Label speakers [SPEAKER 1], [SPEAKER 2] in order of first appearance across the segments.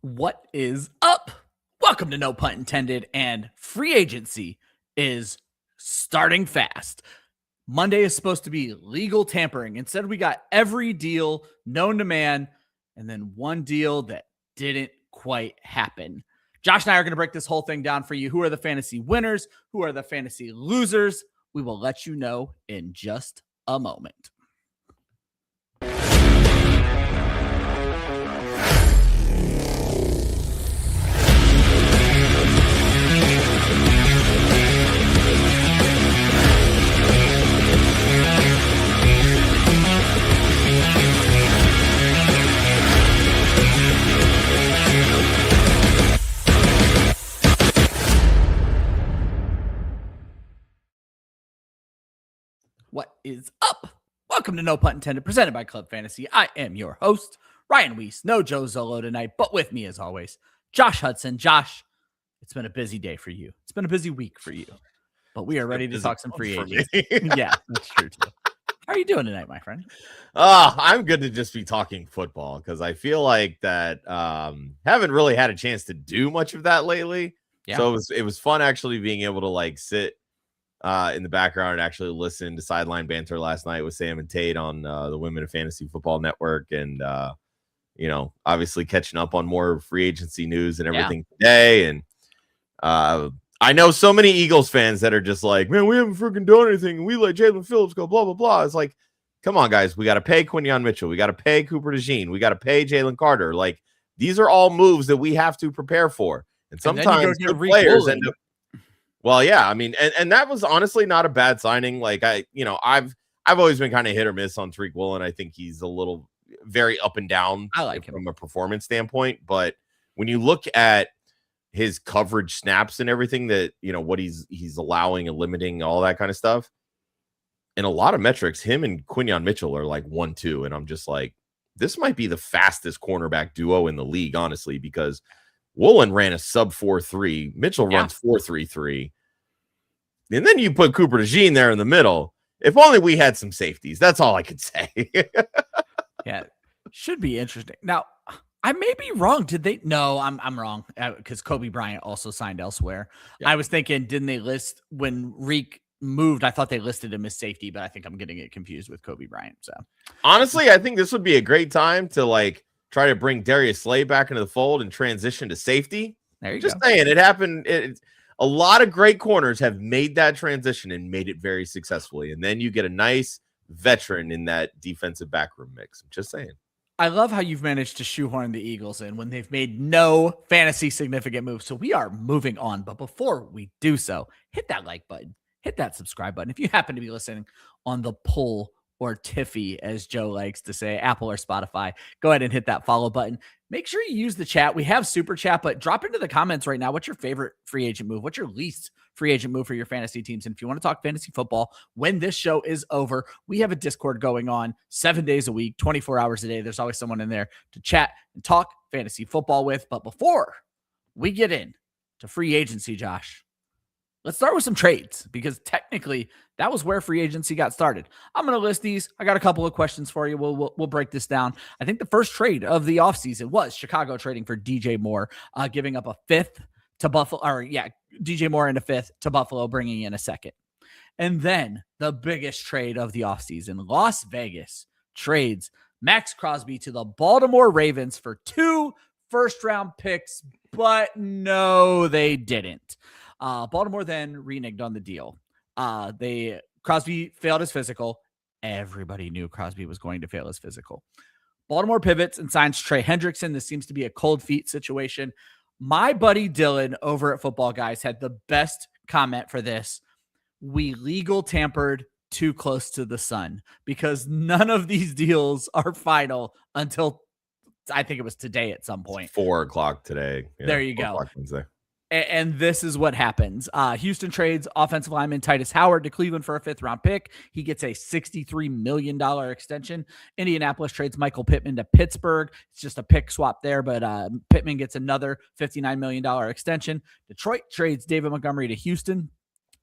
[SPEAKER 1] What is up? Welcome to No Punt Intended, and free agency is starting fast. Monday is supposed to be legal tampering. Instead, we got every deal known to man, and then one deal that didn't quite happen. Josh and I are going to break this whole thing down for you. Who are the fantasy winners? Who are the fantasy losers? We will let you know in just a moment. What is up? Welcome to No Punt Intended, presented by Club Fantasy. I am your host, Ryan Weiss. No Joe Zolo tonight, but with me as always, Josh Hudson. Josh, it's been a busy day for you. It's been a busy week for you, but we are ready to talk some free agents. Yeah, that's true too. How are you doing tonight, my friend?
[SPEAKER 2] I'm good to just be talking football because I feel like that haven't really had a chance to do much of that lately. Yeah. So it was fun actually being able to like sit in the background and actually listen to sideline banter last night with Sam and Tate on the Women of Fantasy Football Network, and obviously catching up on more free agency news and everything today. And I know so many Eagles fans that are just like, man, we haven't freaking done anything. We let Jalen Phillips go, blah, blah, blah. It's like, come on, guys. We got to pay Quinyon Mitchell. We got to pay Cooper DeJean. We got to pay Jalen Carter. Like, these are all moves that we have to prepare for. And sometimes good players end up. Well, yeah, I mean, and that was honestly not a bad signing. Like, I've always been kind of hit or miss on Tariq Woolen. I think he's a little very up and down.
[SPEAKER 1] I like him
[SPEAKER 2] from a performance standpoint. But when you look at his coverage snaps and everything that, what he's allowing and limiting, all that kind of stuff, in a lot of metrics, him and Quinyon Mitchell are like 1-2. And I'm just like, this might be the fastest cornerback duo in the league, honestly, because Woolen ran a sub 4.3. Mitchell runs 4.33. And then you put Cooper DeJean there in the middle. If only we had some safeties. That's all I could say.
[SPEAKER 1] Yeah, should be interesting. Now, I may be wrong. Did they? No, I'm wrong because Kobe Bryant also signed elsewhere. Yeah. I was thinking, didn't they list when Reek moved? I thought they listed him as safety, but I think I'm getting it confused with Kobe Bryant. So
[SPEAKER 2] honestly, I think this would be a great time to like try to bring Darius Slay back into the fold and transition to safety.
[SPEAKER 1] There you
[SPEAKER 2] go. Just saying, it happened. A lot of great corners have made that transition and made it very successfully. And then you get a nice veteran in that defensive backroom mix. I'm just saying.
[SPEAKER 1] I love how you've managed to shoehorn the Eagles in when they've made no fantasy significant moves. So we are moving on. But before we do so, hit that like button, hit that subscribe button. If you happen to be listening on the Pull or Tiffy, as Joe likes to say, Apple or Spotify, go ahead and hit that follow button. Make sure you use the chat. We have super chat, but drop into the comments right now. What's your favorite free agent move? What's your least free agent move for your fantasy teams? And if you want to talk fantasy football, when this show is over, we have a Discord going on 7 days a week, 24 hours a day. There's always someone in there to chat and talk fantasy football with. But before we get in to free agency, Josh, let's start with some trades, because technically that was where free agency got started. I'm going to list these. I got a couple of questions for you. We'll break this down. I think the first trade of the offseason was Chicago trading for DJ Moore, giving up a fifth to Buffalo, DJ Moore and a fifth to Buffalo, bringing in a second. And then the biggest trade of the offseason, Las Vegas trades Max Crosby to the Baltimore Ravens for 2 first-round picks, but no, they didn't. Baltimore then reneged on the deal. Crosby failed his physical. Everybody knew Crosby was going to fail his physical. Baltimore pivots and signs Trey Hendrickson. This seems to be a cold feet situation. My buddy Dylan over at Football Guys had the best comment for this. We legal tampered too close to the sun, because none of these deals are final until I think it was today at some point.
[SPEAKER 2] 4:00 today.
[SPEAKER 1] Yeah, there you go. And this is what happens. Houston trades offensive lineman Titus Howard to Cleveland for a 5th-round pick. He gets a $63 million extension. Indianapolis trades Michael Pittman to Pittsburgh. It's just a pick swap there, but Pittman gets another $59 million extension. Detroit trades David Montgomery to Houston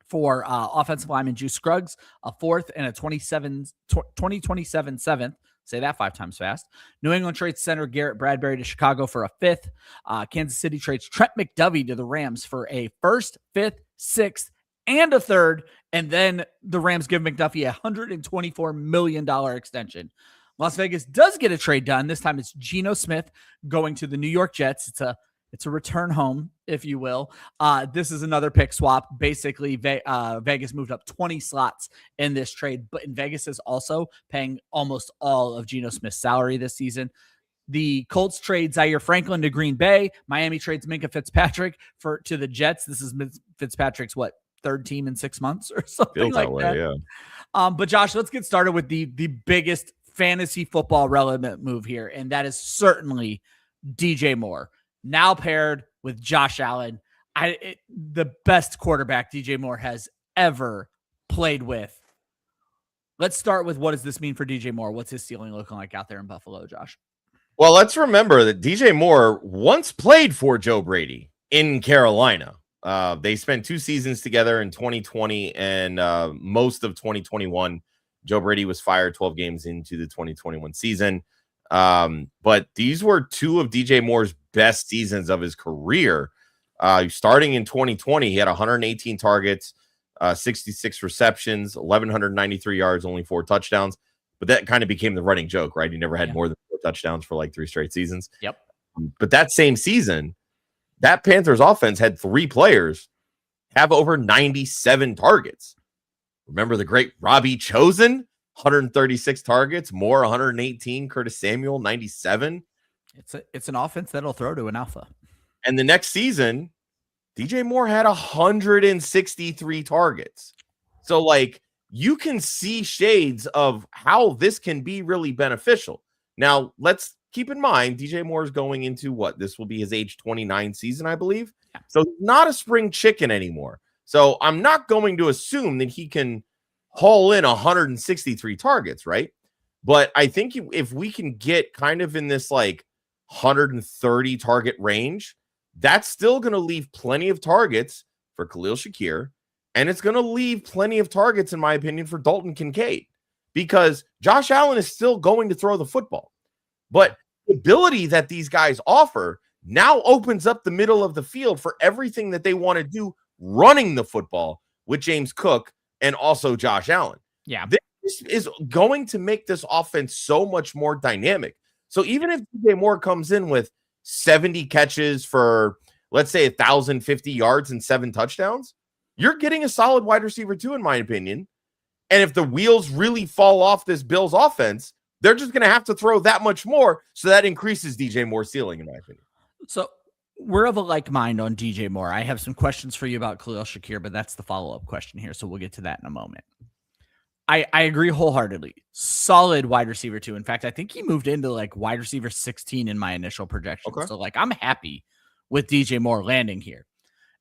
[SPEAKER 1] for offensive lineman Juice Scruggs, a 4th and a 2027 7th. Say that 5 times fast. New England trades center Garrett Bradbury to Chicago for a 5th. Kansas City trades Trent McDovey to the Rams for a 1st, 5th, 6th, and a 3rd. And then the Rams give McDuffie a $124 million extension. Las Vegas does get a trade done. This time it's Geno Smith going to the New York Jets. It's a return home, if you will. This is another pick swap. Basically, Vegas moved up 20 slots in this trade, but Vegas is also paying almost all of Geno Smith's salary this season. The Colts trade Zaire Franklin to Green Bay. Miami trades Minkah Fitzpatrick to the Jets. This is Fitzpatrick's, 3rd team in 6 months or something
[SPEAKER 2] Feels
[SPEAKER 1] like
[SPEAKER 2] that way,
[SPEAKER 1] that.
[SPEAKER 2] Yeah.
[SPEAKER 1] But Josh, let's get started with the biggest fantasy football relevant move here, and that is certainly DJ Moore. Now paired with Josh Allen, the best quarterback DJ Moore has ever played with. Let's start with, what does this mean for DJ Moore? What's his ceiling looking like out there in Buffalo, Josh?
[SPEAKER 2] Well, let's remember that DJ Moore once played for Joe Brady in Carolina. They spent 2 seasons together in 2020 and most of 2021. Joe Brady was fired 12 games into the 2021 season. But these were 2 of DJ Moore's best seasons of his career. Starting in 2020, he had 118 targets, 66 receptions, 1,193 yards, only 4 touchdowns. But that kind of became the running joke, right? He never had more than 4 touchdowns for like 3 straight seasons.
[SPEAKER 1] Yep.
[SPEAKER 2] But that same season, that Panthers offense had 3 players have over 97 targets. Remember the great Robbie Chosen? 136 targets, Moore 118, Curtis Samuel 97.
[SPEAKER 1] It's an offense that'll throw to an alpha.
[SPEAKER 2] And the next season, DJ Moore had 163 targets. So like, you can see shades of how this can be really beneficial. Now, let's keep in mind DJ Moore is going into what? This will be his age 29 season, I believe. Yeah. So not a spring chicken anymore. So I'm not going to assume that he can haul in 163 targets, right? But I think if we can get kind of in this like 130 target range, that's still going to leave plenty of targets for Khalil Shakir. And it's going to leave plenty of targets, in my opinion, for Dalton Kincaid, because Josh Allen is still going to throw the football. But the ability that these guys offer now opens up the middle of the field for everything that they want to do running the football with James Cook and also Josh Allen.
[SPEAKER 1] Yeah.
[SPEAKER 2] This is going to make this offense so much more dynamic. So even if DJ Moore comes in with 70 catches for, let's say, 1,050 yards and 7 touchdowns, you're getting a solid wide receiver too, in my opinion. And if the wheels really fall off this Bills offense, they're just going to have to throw that much more. So that increases DJ Moore's ceiling, in my opinion.
[SPEAKER 1] So we're of a like mind on DJ Moore. I have some questions for you about Khalil Shakir, but that's the follow-up question here. So we'll get to that in a moment. I agree wholeheartedly. Solid wide receiver too. In fact, I think he moved into like wide receiver 16 in my initial projection. Okay. So like, I'm happy with DJ Moore landing here.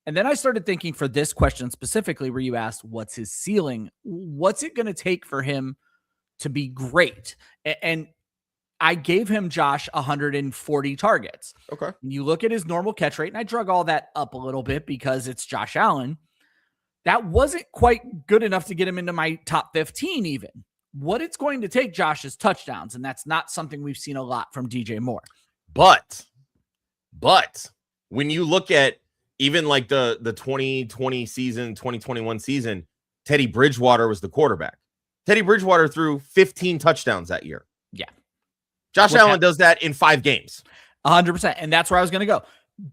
[SPEAKER 1] And then I started thinking for this question specifically, where you asked, what's his ceiling? What's it going to take for him to be great? And I gave him, Josh, 140 targets.
[SPEAKER 2] Okay.
[SPEAKER 1] You look at his normal catch rate, and I drug all that up a little bit because it's Josh Allen. That wasn't quite good enough to get him into my top 15 even. What it's going to take, Josh, is touchdowns, and that's not something we've seen a lot from DJ Moore.
[SPEAKER 2] But when you look at even like the 2020 season, 2021 season, Teddy Bridgewater was the quarterback. Teddy Bridgewater threw 15 touchdowns that year.
[SPEAKER 1] Yeah.
[SPEAKER 2] Josh Allen does that in 5 games.
[SPEAKER 1] 100%. And that's where I was going to go.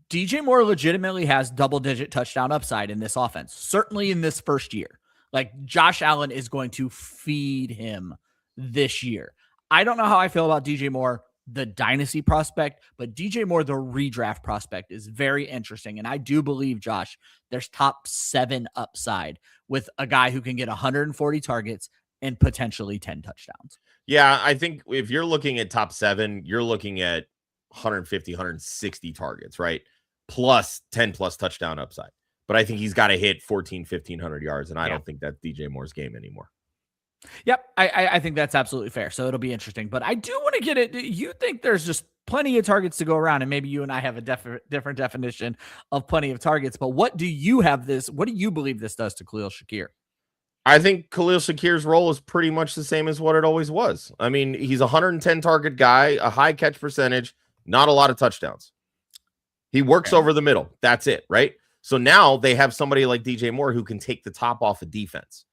[SPEAKER 1] DJ Moore legitimately has double-digit touchdown upside in this offense, certainly in this first year. Like, Josh Allen is going to feed him this year. I don't know how I feel about DJ Moore, the dynasty prospect, but DJ Moore, the redraft prospect, is very interesting. And I do believe, Josh, there's top 7 upside with a guy who can get 140 targets and potentially 10 touchdowns.
[SPEAKER 2] Yeah, I think if you're looking at top 7, you're looking at 150, 160 targets, right? Plus 10 plus touchdown upside. But I think he's got to hit 1,500 yards. And I don't think that's DJ Moore's game anymore.
[SPEAKER 1] Yep. I think that's absolutely fair. So it'll be interesting, but I do want to get it. You think there's just plenty of targets to go around, and maybe you and I have a different definition of plenty of targets, but what do you believe this does to Khalil Shakir?
[SPEAKER 2] I think Khalil Shakir's role is pretty much the same as what it always was. I mean, he's a 110 target guy, a high catch percentage, not a lot of touchdowns. He works over the middle. That's it, right? So now they have somebody like DJ Moore who can take the top off of defense.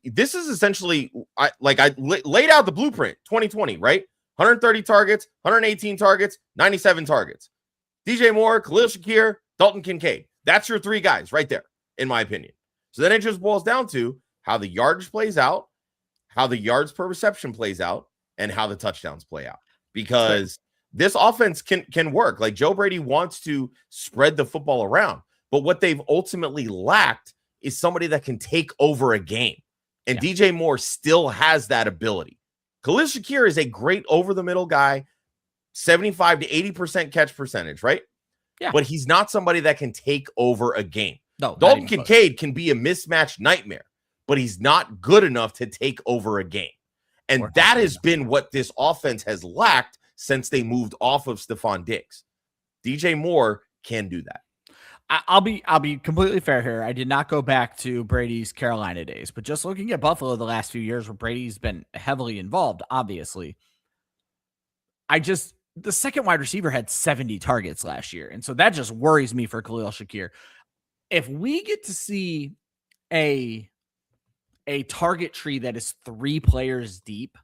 [SPEAKER 2] This is essentially, I laid out the blueprint 2020, right? 130 targets, 118 targets, 97 targets. DJ Moore, Khalil Shakir, Dalton Kincaid. That's your three guys right there, in my opinion. So then it just boils down to how the yardage plays out, how the yards per reception plays out, and how the touchdowns play out. Because this offense can work. Like Joe Brady wants to spread the football around, but what they've ultimately lacked is somebody that can take over a game. And DJ Moore still has that ability. Khalil Shakir is a great over-the-middle guy, 75 to 80% catch percentage, right?
[SPEAKER 1] Yeah.
[SPEAKER 2] But he's not somebody that can take over a game.
[SPEAKER 1] No,
[SPEAKER 2] Dalton Kincaid can be a mismatch nightmare, but he's not good enough to take over a game. And that has been what this offense has lacked since they moved off of Stephon Diggs. DJ Moore can do that.
[SPEAKER 1] I'll be completely fair here. I did not go back to Brady's Carolina days, but just looking at Buffalo the last few years where Brady's been heavily involved, obviously. The second wide receiver had 70 targets last year. And so that just worries me for Khalil Shakir. If we get to see a target tree that is 3 players deep,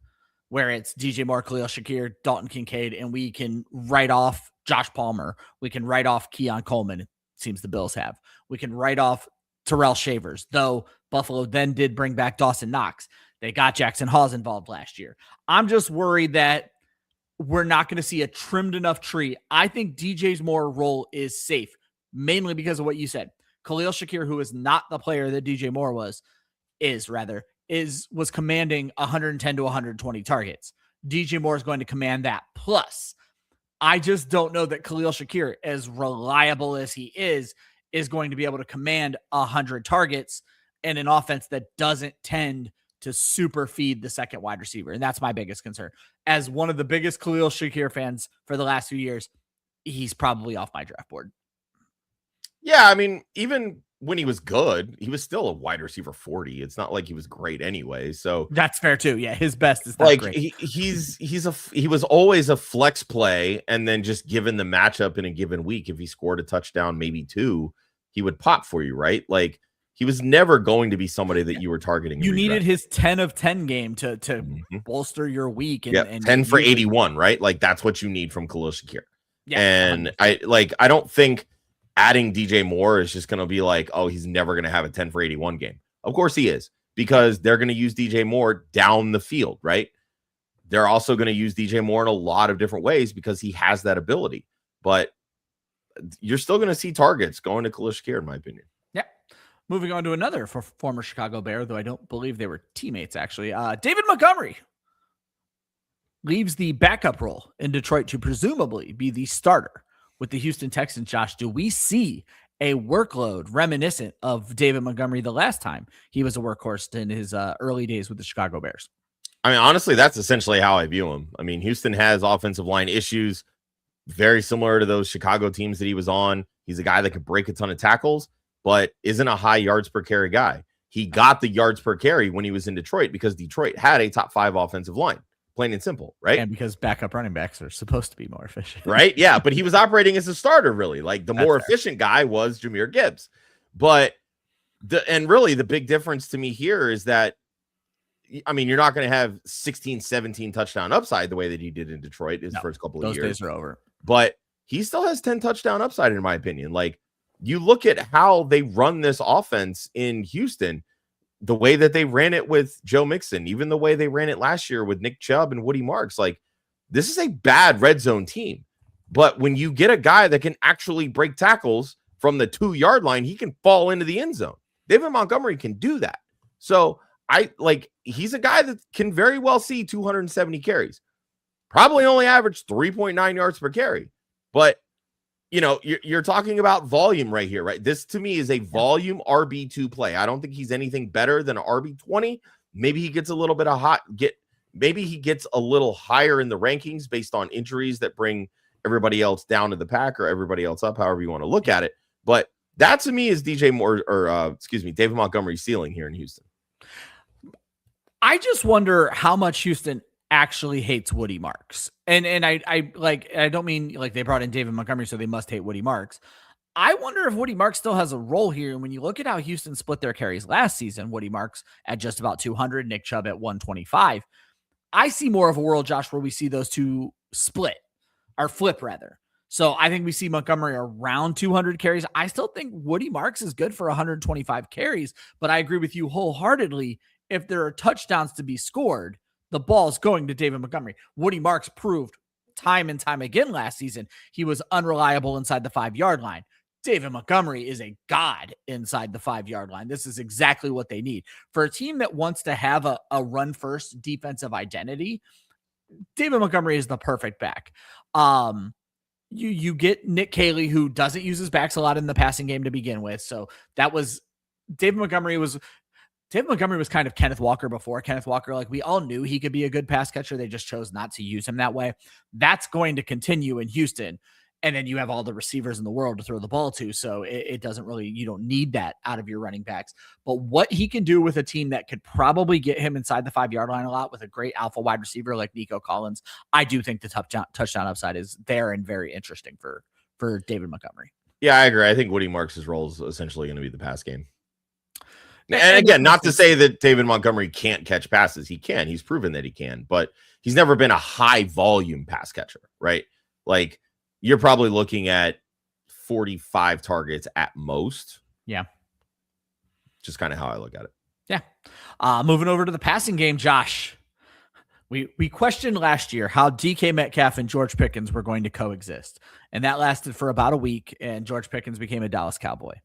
[SPEAKER 1] where it's DJ Moore, Khalil Shakir, Dalton Kincaid, and we can write off Josh Palmer, we can write off Keon Coleman, it seems the Bills have. We can write off Terrell Shavers, though Buffalo then did bring back Dawson Knox. They got Jackson Hawes involved last year. I'm just worried that we're not going to see a trimmed enough tree. I think DJ Moore's role is safe, mainly because of what you said. Khalil Shakir, who is not the player that DJ Moore was commanding 110 to 120 targets. DJ Moore is going to command that. Plus, I just don't know that Khalil Shakir, as reliable as he is going to be able to command 100 targets in an offense that doesn't tend to super feed the second wide receiver. And that's my biggest concern. As one of the biggest Khalil Shakir fans for the last few years, he's probably off my draft board.
[SPEAKER 2] Yeah, I mean, even when he was good, he was still a wide receiver 40. It's not like he was great anyway. So
[SPEAKER 1] that's fair too. Yeah, his best is not
[SPEAKER 2] like
[SPEAKER 1] great.
[SPEAKER 2] He was always a flex play, and then just given the matchup in a given week, if he scored a touchdown, maybe 2, he would pop for you, right? Like he was never going to be somebody that you were targeting.
[SPEAKER 1] You needed his 10 of 10 game to bolster your week. And
[SPEAKER 2] 10 for 81, right? Like that's what you need from Khalil Shakir. Yeah, and I don't think adding DJ Moore is just going to be like, oh, he's never going to have a 10 for 81 game. Of course he is, because they're going to use DJ Moore down the field, right? They're also going to use DJ Moore in a lot of different ways because he has that ability. But you're still going to see targets going to Khalil Shakir, in my opinion.
[SPEAKER 1] Yeah. Moving on to another former Chicago Bear, though I don't believe they were teammates, actually. David Montgomery leaves the backup role in Detroit to presumably be the starter with the Houston Texans. Josh, do we see a workload reminiscent of David Montgomery the last time he was a workhorse in his early days with the Chicago Bears?
[SPEAKER 2] I mean, honestly, that's essentially how I view him. I mean, Houston has offensive line issues very similar to those Chicago teams that he was on. He's a guy that could break a ton of tackles, but isn't a high yards per carry guy. He got the yards per carry when he was in Detroit because Detroit had a top 5 offensive line. Plain and simple, right? And
[SPEAKER 1] because backup running backs are supposed to be more efficient.
[SPEAKER 2] Right? Yeah, but he was operating as a starter, really. Like the more efficient guy was Jahmyr Gibbs. But really the big difference to me here is that, I mean, you're not going to have 16, 17 touchdown upside the way that he did in Detroit his first couple of years.
[SPEAKER 1] Those days are over.
[SPEAKER 2] But he still has 10 touchdown upside, in my opinion. Like, you look at how they run this offense in Houston, the way that they ran it with Joe Mixon, even the way they ran it last year with Nick Chubb and Woody Marks, like this is a bad red zone team. But when you get a guy that can actually break tackles from the 2-yard line, he can fall into the end zone. David Montgomery can do that. So he's a guy that can very well see 270 carries, probably only average 3.9 yards per carry. But you know, you're talking about volume right here, right? This to me is a volume RB2 play. I don't think he's anything better than an RB20. Maybe he gets a little bit of maybe he gets a little higher in the rankings based on injuries that bring everybody else down to the pack or everybody else up, however you want to look at it. But that to me is David Montgomery's ceiling here in Houston.
[SPEAKER 1] I just wonder how much Houston actually hates Woody Marks. And I don't mean like they brought in David Montgomery, so they must hate Woody Marks. I wonder if Woody Marks still has a role here. And when you look at how Houston split their carries last season, Woody Marks at just about 200, Nick Chubb at 125. I see more of a world, Josh, where we see those two split or flip rather. So I think we see Montgomery around 200 carries. I still think Woody Marks is good for 125 carries, but I agree with you wholeheartedly. If there are touchdowns to be scored, the ball's going to David Montgomery. Woody Marks proved time and time again last season he was unreliable inside the 5-yard line. David Montgomery is a god inside the 5-yard line. This is exactly what they need. For a team that wants to have a run-first defensive identity, David Montgomery is the perfect back. You get Nick Caley, who doesn't use his backs a lot in the passing game to begin with. So that was David Montgomery was kind of Kenneth Walker before. Kenneth Walker, like we all knew he could be a good pass catcher. They just chose not to use him that way. That's going to continue in Houston. And then you have all the receivers in the world to throw the ball to. So it doesn't really, you don't need that out of your running backs. But what he can do with a team that could probably get him inside the 5-yard line a lot with a great alpha wide receiver like Nico Collins, I do think the touchdown upside is there and very interesting for David Montgomery.
[SPEAKER 2] Yeah, I agree. I think Woody Marks' role is essentially going to be the pass game. And again, not to say that David Montgomery can't catch passes. He can. He's proven that he can. But he's never been a high volume pass catcher, right? Like, you're probably looking at 45 targets at most.
[SPEAKER 1] Yeah.
[SPEAKER 2] Just kind of how I look at it.
[SPEAKER 1] Yeah. Moving over to the passing game, Josh. We questioned last year how DK Metcalf and George Pickens were going to coexist. And that lasted for about a week, and George Pickens became a Dallas Cowboy.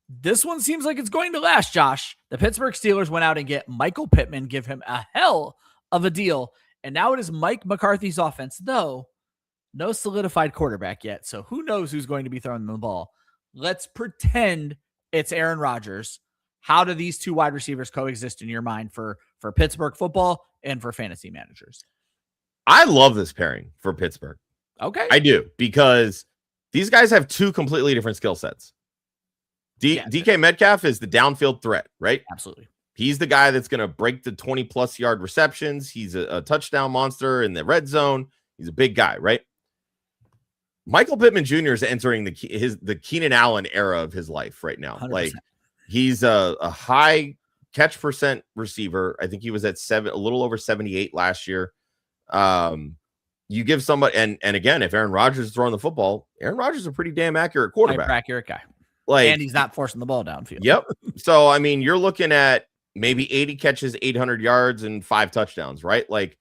[SPEAKER 1] This one seems like it's going to last, Josh. The Pittsburgh Steelers went out and get Michael Pittman, give him a hell of a deal. And now it is Mike McCarthy's offense, though. No solidified quarterback yet, so who knows who's going to be throwing the ball. Let's pretend it's Aaron Rodgers. How do these two wide receivers coexist in your mind for Pittsburgh football and for fantasy managers?
[SPEAKER 2] I love this pairing for Pittsburgh.
[SPEAKER 1] Okay.
[SPEAKER 2] I do, because these guys have two completely different skill sets. DK Metcalf is the downfield threat, right?
[SPEAKER 1] Absolutely.
[SPEAKER 2] He's the guy that's going to break the 20-plus yard receptions. He's a touchdown monster in the red zone. He's a big guy, right? Michael Pittman Jr. is entering the Keenan Allen era of his life right now.
[SPEAKER 1] 100%.
[SPEAKER 2] Like, he's a high catch percent receiver. I think he was at a little over 78 last year. You give somebody, and again, if Aaron Rodgers is throwing the football, Aaron Rodgers is a pretty damn accurate quarterback.
[SPEAKER 1] Accurate guy.
[SPEAKER 2] Like,
[SPEAKER 1] and he's not forcing the ball downfield.
[SPEAKER 2] Yep. So, I mean, you're looking at maybe 80 catches, 800 yards, and 5 touchdowns, right? Like,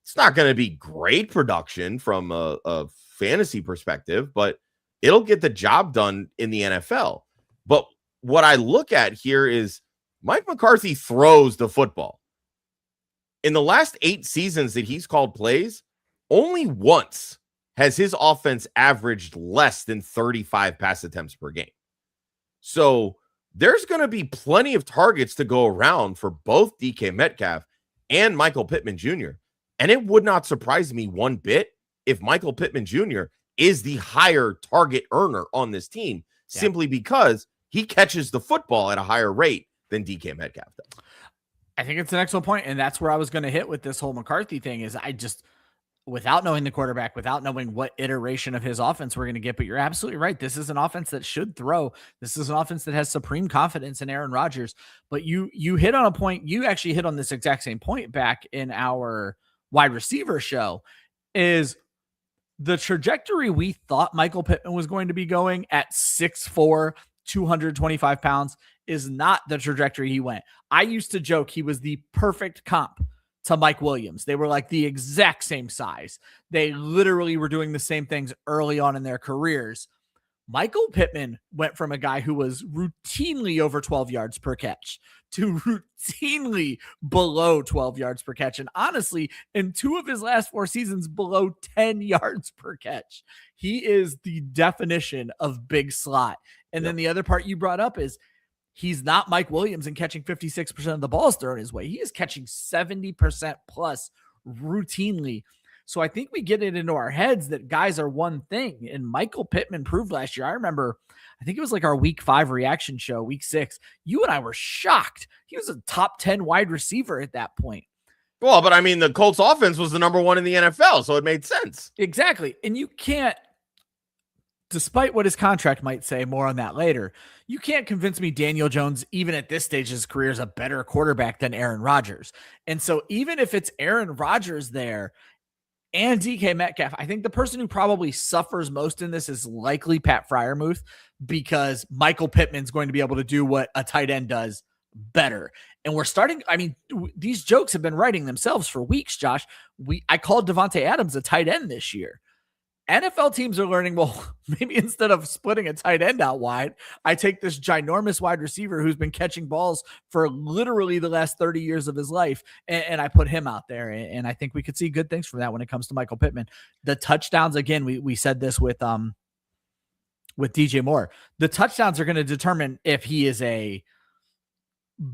[SPEAKER 2] it's not going to be great production from a fantasy perspective, but it'll get the job done in the NFL. But what I look at here is Mike McCarthy throws the football. In the last 8 seasons that he's called plays, only once has his offense averaged less than 35 pass attempts per game. So there's going to be plenty of targets to go around for both DK Metcalf and Michael Pittman Jr. And it would not surprise me one bit if Michael Pittman Jr. is the higher target earner on this team, simply because he catches the football at a higher rate than DK Metcalf does.
[SPEAKER 1] I think it's an excellent point, and that's where I was going to hit with this whole McCarthy thing is I just, without knowing the quarterback, without knowing what iteration of his offense we're going to get, but you're absolutely right. This is an offense that should throw. This is an offense that has supreme confidence in Aaron Rodgers. But you hit on a point. You actually hit on this exact same point back in our wide receiver show is the trajectory we thought Michael Pittman was going to be going at 6'4", 225 pounds is not the trajectory he went. I used to joke he was the perfect comp to Mike Williams. They were like the exact same size. They literally were doing the same things early on in their careers. Michael Pittman went from a guy who was routinely over 12 yards per catch to routinely below 12 yards per catch. And honestly, in 2 of his last 4 seasons, below 10 yards per catch. He is the definition of big slot. And then the other part you brought up is he's not Mike Williams and catching 56% of the balls thrown his way. He is catching 70% plus routinely. So I think we get it into our heads that guys are one thing. And Michael Pittman proved last year. I remember, I think it was like our week 5 reaction show, week 6. You and I were shocked. He was a top 10 wide receiver at that point.
[SPEAKER 2] Well, but I mean, the Colts offense was the number 1 in the NFL, so it made sense.
[SPEAKER 1] Exactly. And you can't, despite what his contract might say, more on that later, you can't convince me Daniel Jones, even at this stage of his career, is a better quarterback than Aaron Rodgers. And so even if it's Aaron Rodgers there and DK Metcalf, I think the person who probably suffers most in this is likely Pat Freiermuth, because Michael Pittman's going to be able to do what a tight end does better. And we're starting, I mean, these jokes have been writing themselves for weeks, Josh. I called Devontae Adams a tight end this year. NFL teams are learning, well, maybe instead of splitting a tight end out wide, I take this ginormous wide receiver who's been catching balls for literally the last 30 years of his life, and I put him out there. And I think we could see good things from that when it comes to Michael Pittman. The touchdowns, again, we said this with DJ Moore. The touchdowns are going to determine if he is a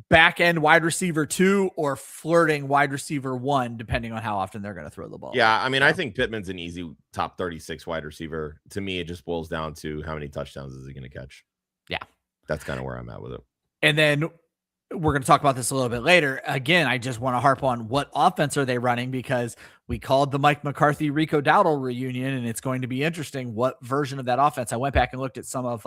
[SPEAKER 1] back end wide receiver 2 or flirting wide receiver 1, depending on how often they're going to throw the ball.
[SPEAKER 2] Yeah, I mean, I think Pittman's an easy top 36 wide receiver. To me, it just boils down to how many touchdowns is he going to catch.
[SPEAKER 1] Yeah,
[SPEAKER 2] that's kind of where I'm at with it.
[SPEAKER 1] And then we're going to talk about this a little bit later. Again, I just want to harp on what offense are they running, because we called the Mike McCarthy Rico Dowdle reunion, and it's going to be interesting what version of that offense. I went back and looked at some of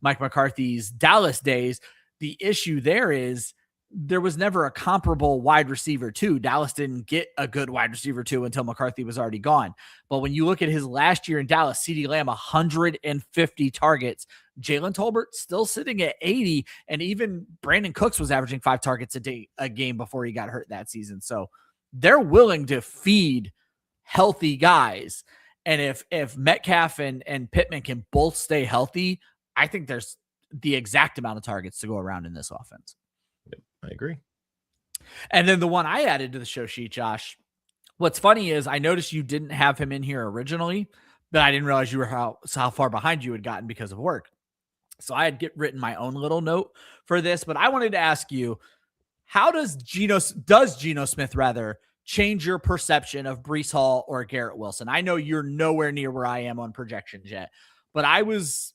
[SPEAKER 1] Mike McCarthy's Dallas days. The issue there is there was never a comparable wide receiver 2. Dallas didn't get a good wide receiver 2 until McCarthy was already gone. But when you look at his last year in Dallas, CeeDee Lamb, 150 targets, Jalen Tolbert still sitting at 80. And even Brandon Cooks was averaging 5 targets a game before he got hurt that season. So they're willing to feed healthy guys. And if Metcalf and Pittman can both stay healthy, I think there's the exact amount of targets to go around in this offense.
[SPEAKER 2] Yep, I agree.
[SPEAKER 1] And then the one I added to the show sheet, Josh, what's funny is I noticed you didn't have him in here originally, but I didn't realize you were how far behind you had gotten because of work. So I had written my own little note for this, but I wanted to ask you, how does Geno Smith change your perception of Breece Hall or Garrett Wilson? I know you're nowhere near where I am on projections yet, but I was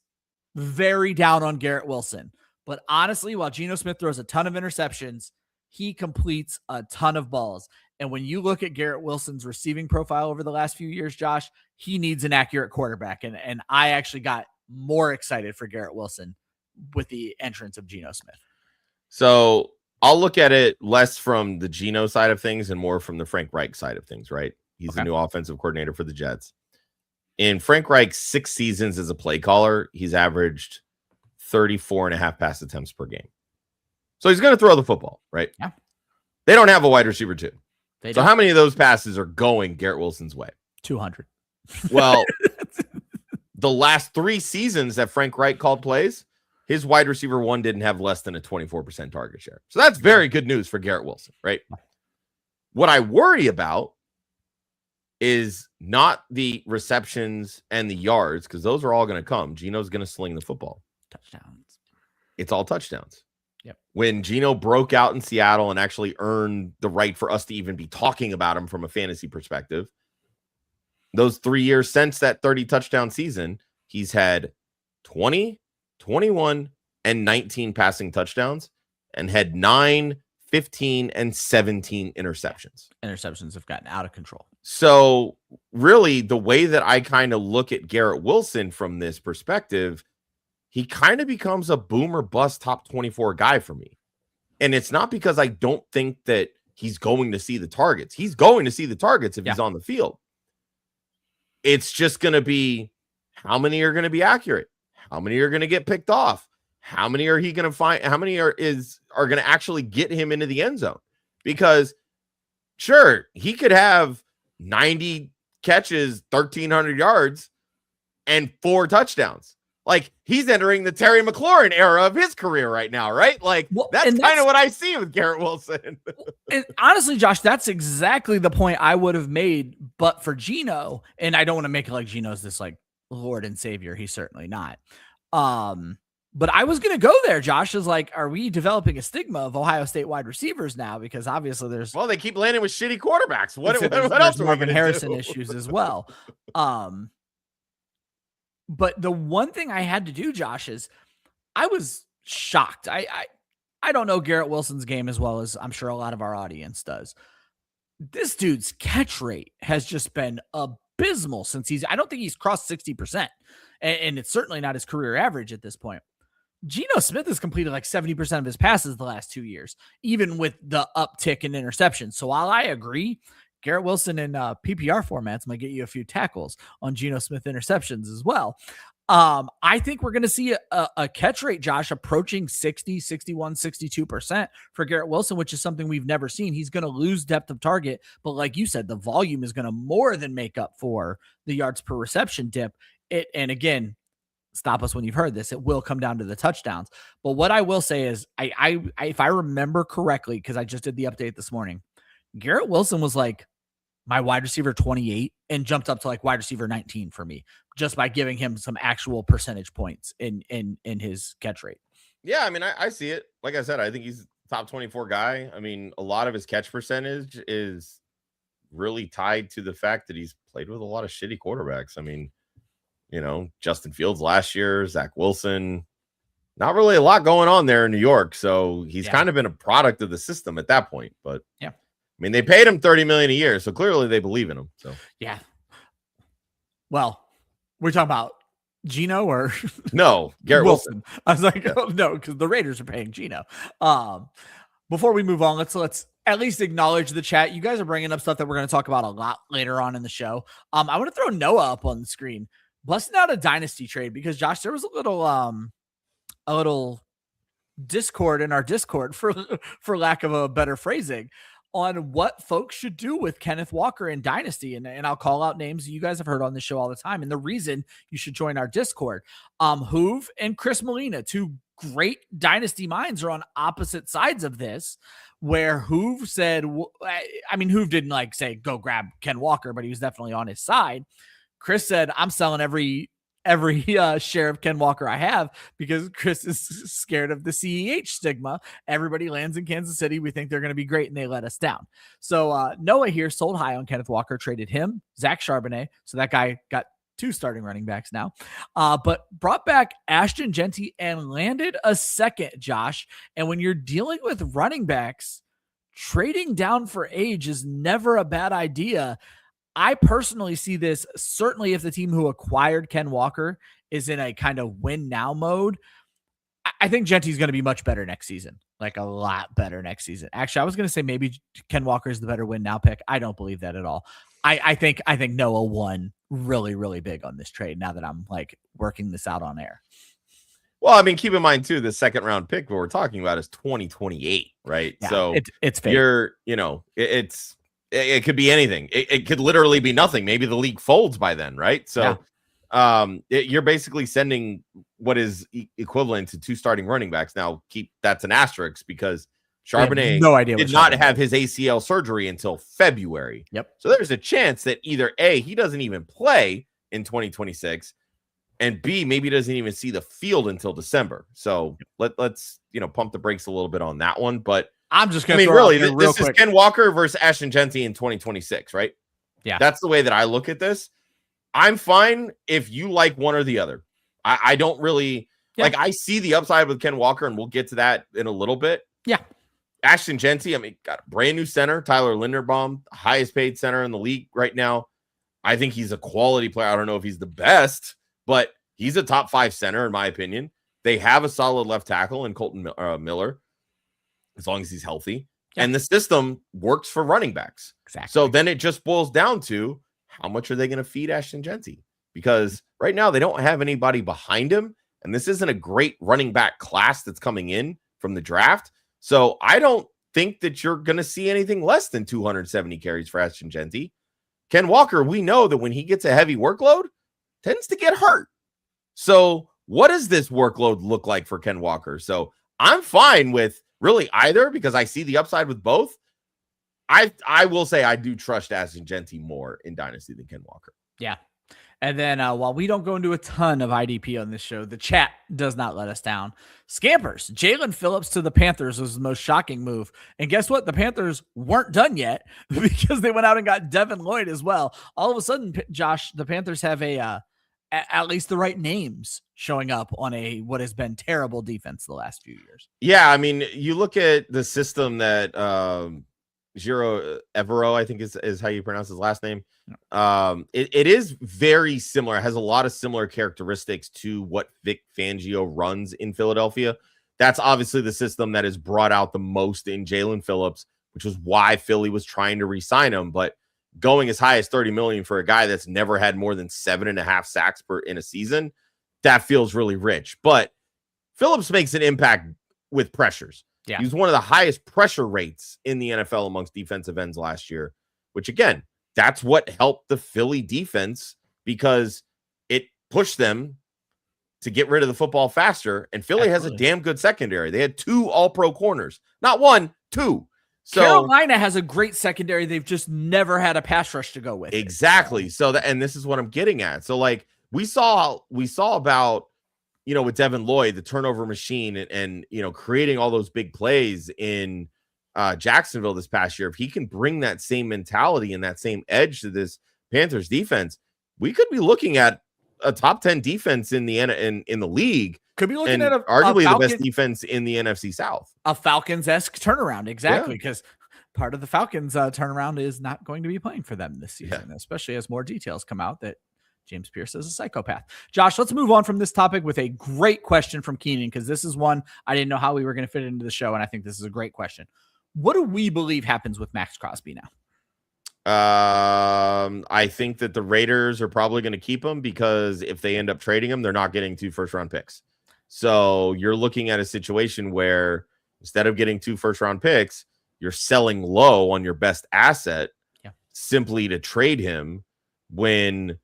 [SPEAKER 1] very down on Garrett Wilson. But honestly, while Geno Smith throws a ton of interceptions, he completes a ton of balls. And when you look at Garrett Wilson's receiving profile over the last few years, Josh, he needs an accurate quarterback. And I actually got more excited for Garrett Wilson with the entrance of Geno Smith.
[SPEAKER 2] So I'll look at it less from the Geno side of things and more from the Frank Reich side of things, right? He's the new offensive coordinator for the Jets. In Frank Reich's 6 seasons as a play caller, he's averaged 34.5 pass attempts per game. So he's going to throw the football, right?
[SPEAKER 1] Yeah.
[SPEAKER 2] They don't have a wide receiver 2.
[SPEAKER 1] So
[SPEAKER 2] how many of those passes are going Garrett Wilson's way?
[SPEAKER 1] 200.
[SPEAKER 2] Well, the last 3 seasons that Frank Reich called plays, his wide receiver 1 didn't have less than a 24% target share. So that's very good news for Garrett Wilson, right? What I worry about is not the receptions and the yards, because those are all going to come. Geno's going to sling the football.
[SPEAKER 1] Touchdowns.
[SPEAKER 2] It's all touchdowns.
[SPEAKER 1] Yep.
[SPEAKER 2] When Geno broke out in Seattle and actually earned the right for us to even be talking about him from a fantasy perspective, those 3 years since that 30 touchdown season, he's had 20, 21, and 19 passing touchdowns and had 9, 15, and 17 interceptions.
[SPEAKER 1] Interceptions have gotten out of control.
[SPEAKER 2] So really, the way that I kind of look at Garrett Wilson from this perspective, he kind of becomes a boom or bust top 24 guy for me. And it's not because I don't think that he's going to see the targets. He's going to see the targets if he's on the field. It's just going to be how many are going to be accurate? How many are going to get picked off? How many are he going to find? How many are going to actually get him into the end zone? Because sure, he could have 90 catches, 1,300 yards, and 4 touchdowns. Like, he's entering the Terry McLaurin era of his career right now, right? Like, that's kind of what I see with Garrett Wilson.
[SPEAKER 1] And honestly, Josh, that's exactly the point I would have made, but for Geno, and I don't want to make it like Geno's this like Lord and Savior. He's certainly not. But I was going to go there, Josh, is like, are we developing a stigma of Ohio State wide receivers now? Because obviously there's...
[SPEAKER 2] Well, they keep landing with shitty quarterbacks. What else are
[SPEAKER 1] Marvin
[SPEAKER 2] we
[SPEAKER 1] Harrison
[SPEAKER 2] do?
[SPEAKER 1] issues as well. But the one thing I had to do, Josh, is I was shocked. I don't know Garrett Wilson's game as well as I'm sure a lot of our audience does. This dude's catch rate has just been abysmal since I don't think he's crossed 60%. And it's certainly not his career average at this point. Geno Smith has completed like 70% of his passes the last 2 years, even with the uptick in interceptions. So while I agree, Garrett Wilson in PPR formats might get you a few tackles on Geno Smith interceptions as well. I think we're going to see a catch rate, Josh, approaching 60, 61, 62% for Garrett Wilson, which is something we've never seen. He's going to lose depth of target, but like you said, the volume is going to more than make up for the yards per reception dip. And again, stop us when you've heard this, it will come down to the touchdowns. But what I will say is, I if I remember correctly, because I just did the update this morning, Garrett Wilson was like my wide receiver 28 and jumped up to like wide receiver 19 for me just by giving him some actual percentage points in his catch rate.
[SPEAKER 2] Yeah, I mean, I see it. Like I said, I think he's top 24 guy. I mean, a lot of his catch percentage is really tied to the fact that he's played with a lot of shitty quarterbacks. I mean, Justin Fields last year, Zach Wilson, not really a lot going on there in New York. So he's kind of been a product of the system at that point. But
[SPEAKER 1] yeah,
[SPEAKER 2] I mean, they paid him $30 million a year. So clearly they believe in him. So
[SPEAKER 1] yeah. Well, we're talking about Geno or
[SPEAKER 2] no, Garrett Wilson.
[SPEAKER 1] I was like, oh, no, because the Raiders are paying Geno. Before we move on, let's at least acknowledge the chat. You guys are bringing up stuff that we're going to talk about a lot later on in the show. I want to throw Noah up on the screen. Busting out a dynasty trade because Josh, there was a little discord in our Discord for lack of a better phrasing on what folks should do with Kenneth Walker in dynasty. And I'll call out names you guys have heard on the show all the time. And the reason you should join our Discord, Hoove and Chris Molina, two great dynasty minds, are on opposite sides of this, where Hoove said, Hoove didn't say, go grab Ken Walker, but he was definitely on his side. Chris said, I'm selling every share of Ken Walker I have because Chris is scared of the CEH stigma. Everybody lands in Kansas City. We think they're going to be great, and they let us down. So Noah here sold high on Kenneth Walker, traded him, Zach Charbonnet. So that guy got 2 starting running backs now, but brought back Ashton Jeanty and landed a second, Josh. And when you're dealing with running backs, trading down for age is never a bad idea. I personally see this, certainly if the team who acquired Ken Walker is in a kind of win now mode. I think Genty's going to be much better next season, like a lot better next season. Actually, I was going to say maybe Ken Walker is the better win now pick. I don't believe that at all. I think Noah won really, really big on this trade now that I'm working this out on air.
[SPEAKER 2] Well, I mean, keep in mind too, the second round pick what we're talking about is 2028, right?
[SPEAKER 1] Yeah,
[SPEAKER 2] so
[SPEAKER 1] it's fake.
[SPEAKER 2] It could be anything. It could literally be nothing. Maybe the league folds by then, right? So you're basically sending what is equivalent to 2 starting running backs. Now, that's an asterisk because Charbonnet did not have his ACL surgery until February.
[SPEAKER 1] Yep.
[SPEAKER 2] So there's a chance that either A, he doesn't even play in 2026, and B, maybe he doesn't even see the field until December. So let's pump the brakes a little bit on that one. But
[SPEAKER 1] I'm just going
[SPEAKER 2] to really, this is Ken Walker versus Ashton Jeanty in 2026, right?
[SPEAKER 1] Yeah.
[SPEAKER 2] That's the way that I look at this. I'm fine if you like one or the other. I don't really I see the upside with Ken Walker, and we'll get to that in a little bit.
[SPEAKER 1] Yeah.
[SPEAKER 2] Ashton Jeanty, got a brand new center, Tyler Linderbaum, highest paid center in the league right now. I think he's a quality player. I don't know if he's the best, but he's a top 5 center in my opinion. They have a solid left tackle in Colton Miller, as long as he's healthy. Yeah. And the system works for running backs.
[SPEAKER 1] Exactly.
[SPEAKER 2] So then it just boils down to how much are they going to feed Ashton Jeanty? Because right now they don't have anybody behind him. And this isn't a great running back class that's coming in from the draft. So I don't think that you're going to see anything less than 270 carries for Ashton Jeanty. Ken Walker, we know that when he gets a heavy workload, tends to get hurt. So what does this workload look like for Ken Walker? So I'm fine with really either because I see the upside with both. I will say I do trust Ashton Jeanty more in Dynasty than Ken Walker.
[SPEAKER 1] Yeah. And then while we don't go into a ton of IDP on this show, the chat does not let us down. Scampers, Jalen Phillips to the Panthers was the most shocking move. And guess what? The Panthers weren't done yet because they went out and got Devin Lloyd as well. All of a sudden, Josh, the Panthers have at least the right names showing up on what has been terrible defense the last few years.
[SPEAKER 2] Yeah, I mean, you look at the system that Giro Evero, I think is how you pronounce his last name. It is very similar. It has a lot of similar characteristics to what Vic Fangio runs in Philadelphia. That's obviously the system that has brought out the most in Jalen Phillips, which was why Philly was trying to re-sign him. But going as high as $30 million for a guy that's never had more than 7.5 sacks in a season, that feels really rich. But Phillips makes an impact with pressures.
[SPEAKER 1] Yeah.
[SPEAKER 2] He was one of the highest pressure rates in the NFL amongst defensive ends last year, which again, that's what helped the Philly defense because it pushed them to get rid of the football faster. And Philly has a damn good secondary. They had 2 all-pro corners, not 1, 2. So
[SPEAKER 1] Carolina has a great secondary. They've just never had a pass rush to go with.
[SPEAKER 2] Exactly. And this is what I'm getting at. So like we saw about, with Devin Lloyd, the turnover machine and creating all those big plays in Jacksonville this past year. If he can bring that same mentality and that same edge to this Panthers defense, we could be looking at a top 10 defense in the league.
[SPEAKER 1] Could be looking at
[SPEAKER 2] arguably the best defense in the NFC South.
[SPEAKER 1] A Falcons-esque turnaround, exactly, because part of the Falcons turnaround is not going to be playing for them this season, especially as more details come out that James Pierce is a psychopath. Josh, let's move on from this topic with a great question from Keenan, because this is one I didn't know how we were going to fit into the show, and I think this is a great question. What do we believe happens with Max Crosby now?
[SPEAKER 2] I think that the Raiders are probably going to keep him because if they end up trading him, they're not getting 2 first-round picks. So you're looking at a situation where instead of getting 2 first-round picks, you're selling low on your best asset simply to trade him when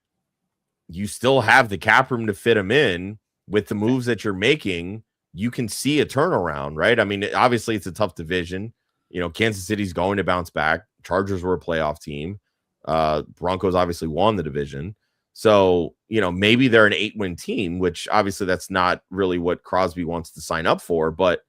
[SPEAKER 2] you still have the cap room to fit him in with the moves that you're making. You can see a turnaround, right? I mean, obviously it's a tough division. Kansas City's going to bounce back. Chargers were a playoff team. Broncos obviously won the division. So, maybe they're an 8-win team, which obviously that's not really what Crosby wants to sign up for, but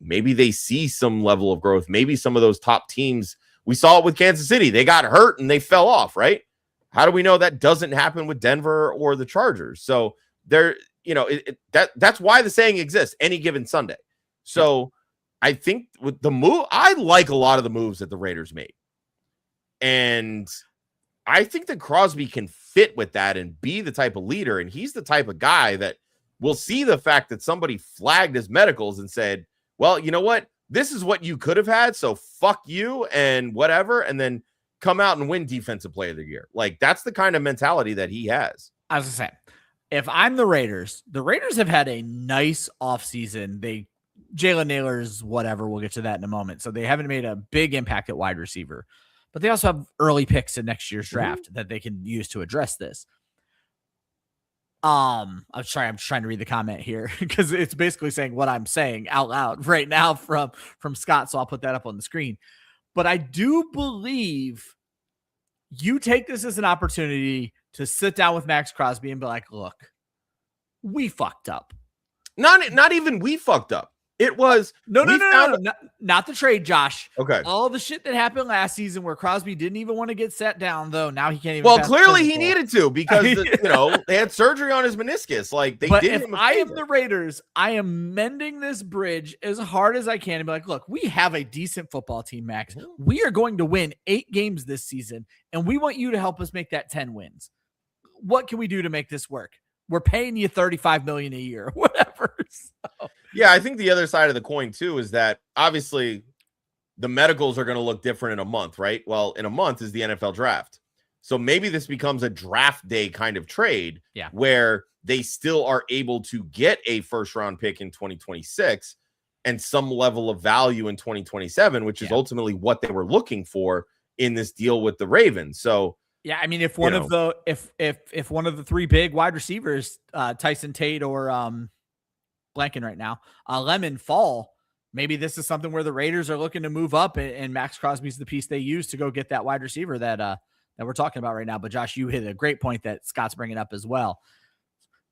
[SPEAKER 2] maybe they see some level of growth. Maybe some of those top teams, we saw it with Kansas City. They got hurt and they fell off, right? How do we know that doesn't happen with Denver or the Chargers? So that's why the saying exists, any given Sunday. So I think with the move, I like a lot of the moves that the Raiders made. And I think that Crosby can fit with that and be the type of leader. And he's the type of guy that will see the fact that somebody flagged his medicals and said, well, you know what? This is what you could have had. So fuck you and whatever. And then come out and win defensive player of the year. Like that's the kind of mentality that he has.
[SPEAKER 1] As I say, if I'm the Raiders have had a nice offseason. Jalen Nailor's whatever. We'll get to that in a moment. So they haven't made a big impact at wide receiver, but they also have early picks in next year's draft that they can use to address this. I'm trying to read the comment here because it's basically saying what I'm saying out loud right now from Scott. So I'll put that up on the screen. But I do believe you take this as an opportunity to sit down with Max Crosby and be like, look, we fucked up.
[SPEAKER 2] Not even we fucked up. It was
[SPEAKER 1] no, not the trade, Josh.
[SPEAKER 2] Okay.
[SPEAKER 1] All the shit that happened last season where Crosby didn't even want to get set down, though. Now he can't even.
[SPEAKER 2] Well, clearly he needed to because they had surgery on his meniscus. Like they did.
[SPEAKER 1] If I am the Raiders, I am mending this bridge as hard as I can and be like, look, we have a decent football team, Max. We are going to win 8 games this season, and we want you to help us make that 10 wins. What can we do to make this work? We're paying you $35 million a year, whatever. So.
[SPEAKER 2] Yeah, I think the other side of the coin too is that obviously the medicals are going to look different in a month, right? Well, in a month is the NFL draft. So maybe this becomes a draft day kind of trade where they still are able to get a first round pick in 2026 and some level of value in 2027, which is ultimately what they were looking for in this deal with the Ravens. So
[SPEAKER 1] yeah, I mean, if one of the if one of the 3 big wide receivers, Tyson Tate or blanking right now, Lemon fall, maybe this is something where the Raiders are looking to move up, and Max Crosby's the piece they use to go get that wide receiver that that we're talking about right now. But Josh, you hit a great point that Scott's bringing up as well.